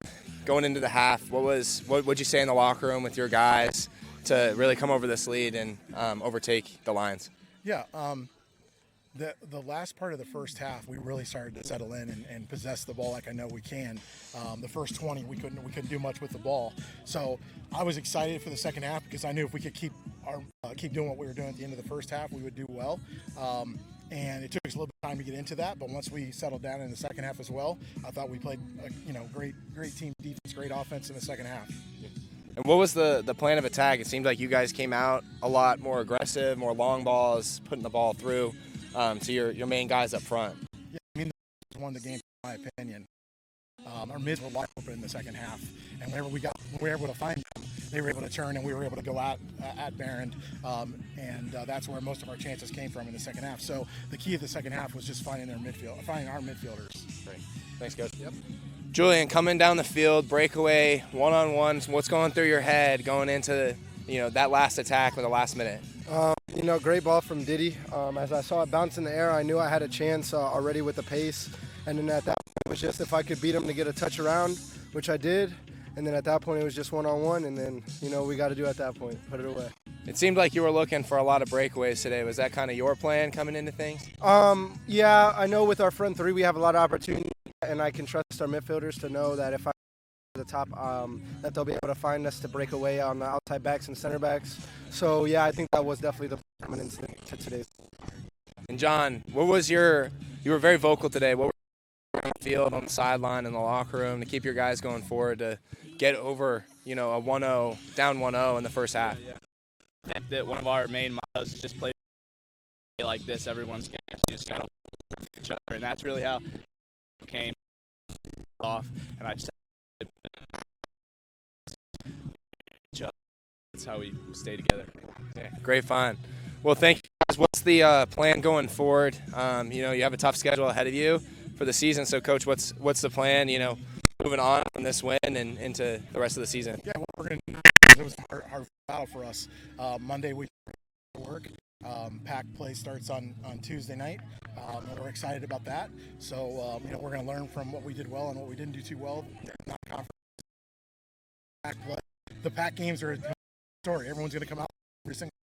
going into the half. What'd you say in the locker room with your guys to really come over this lead and overtake the Lions? Yeah. The last part of the first half, we really started to settle in and possess the ball like I know we can. The first 20, we couldn't do much with the ball. So I was excited for the second half because I knew if we could keep doing what we were doing at the end of the first half, we would do well. And it took us a little bit of time to get into that, but once we settled down in the second half as well, I thought we played great team defense, great offense in the second half. And what was the plan of attack? It seemed like you guys came out a lot more aggressive, more long balls, putting the ball through to your main guys up front. Yeah, I mean, the won the game, in my opinion. Our mids were wide open in the second half, and whenever we were able to find them, they were able to turn, and we were able to go at Behrend, and that's where most of our chances came from in the second half. So the key of the second half was just finding our midfielders. Great. Thanks, Coach. Yep. Julian, coming down the field, breakaway, one-on-ones, what's going through your head going into that last attack with the last minute? Great ball from Diddy. As I saw it bounce in the air, I knew I had a chance already with the pace. And then at that point, it was just if I could beat him to get a touch around, which I did. And then at that point, it was just one-on-one. And then, we got to do at that point, put it away. It seemed like you were looking for a lot of breakaways today. Was that kind of your plan coming into things? Yeah, I know with our front three, we have a lot of opportunity. And I can trust our midfielders to know that if I the top, that they'll be able to find us to break away on the outside backs and center backs. So, yeah, I think that was definitely the dominance to today. And, John, what was you were very vocal today. What were you on the field, on the sideline, in the locker room to keep your guys going forward to get over, a 1-0, down 1-0 in the first half? Yeah. I think that one of our main mottos is just play like this. Everyone's going to just kind of each other, and that's really how it came off. And I just that's how we stay together. Yeah, great fun. Well, thank you guys. What's the plan going forward? You have a tough schedule ahead of you for the season. So, Coach, what's the plan? Moving on from this win and into the rest of the season. Yeah, what we're going to do, it was a hard battle for us. Monday we work. Pack play starts on Tuesday night, and we're excited about that. So, we're going to learn from what we did well and what we didn't do too well. Not conference. Pack play. The Pack games are a story. Everyone's going to come out every single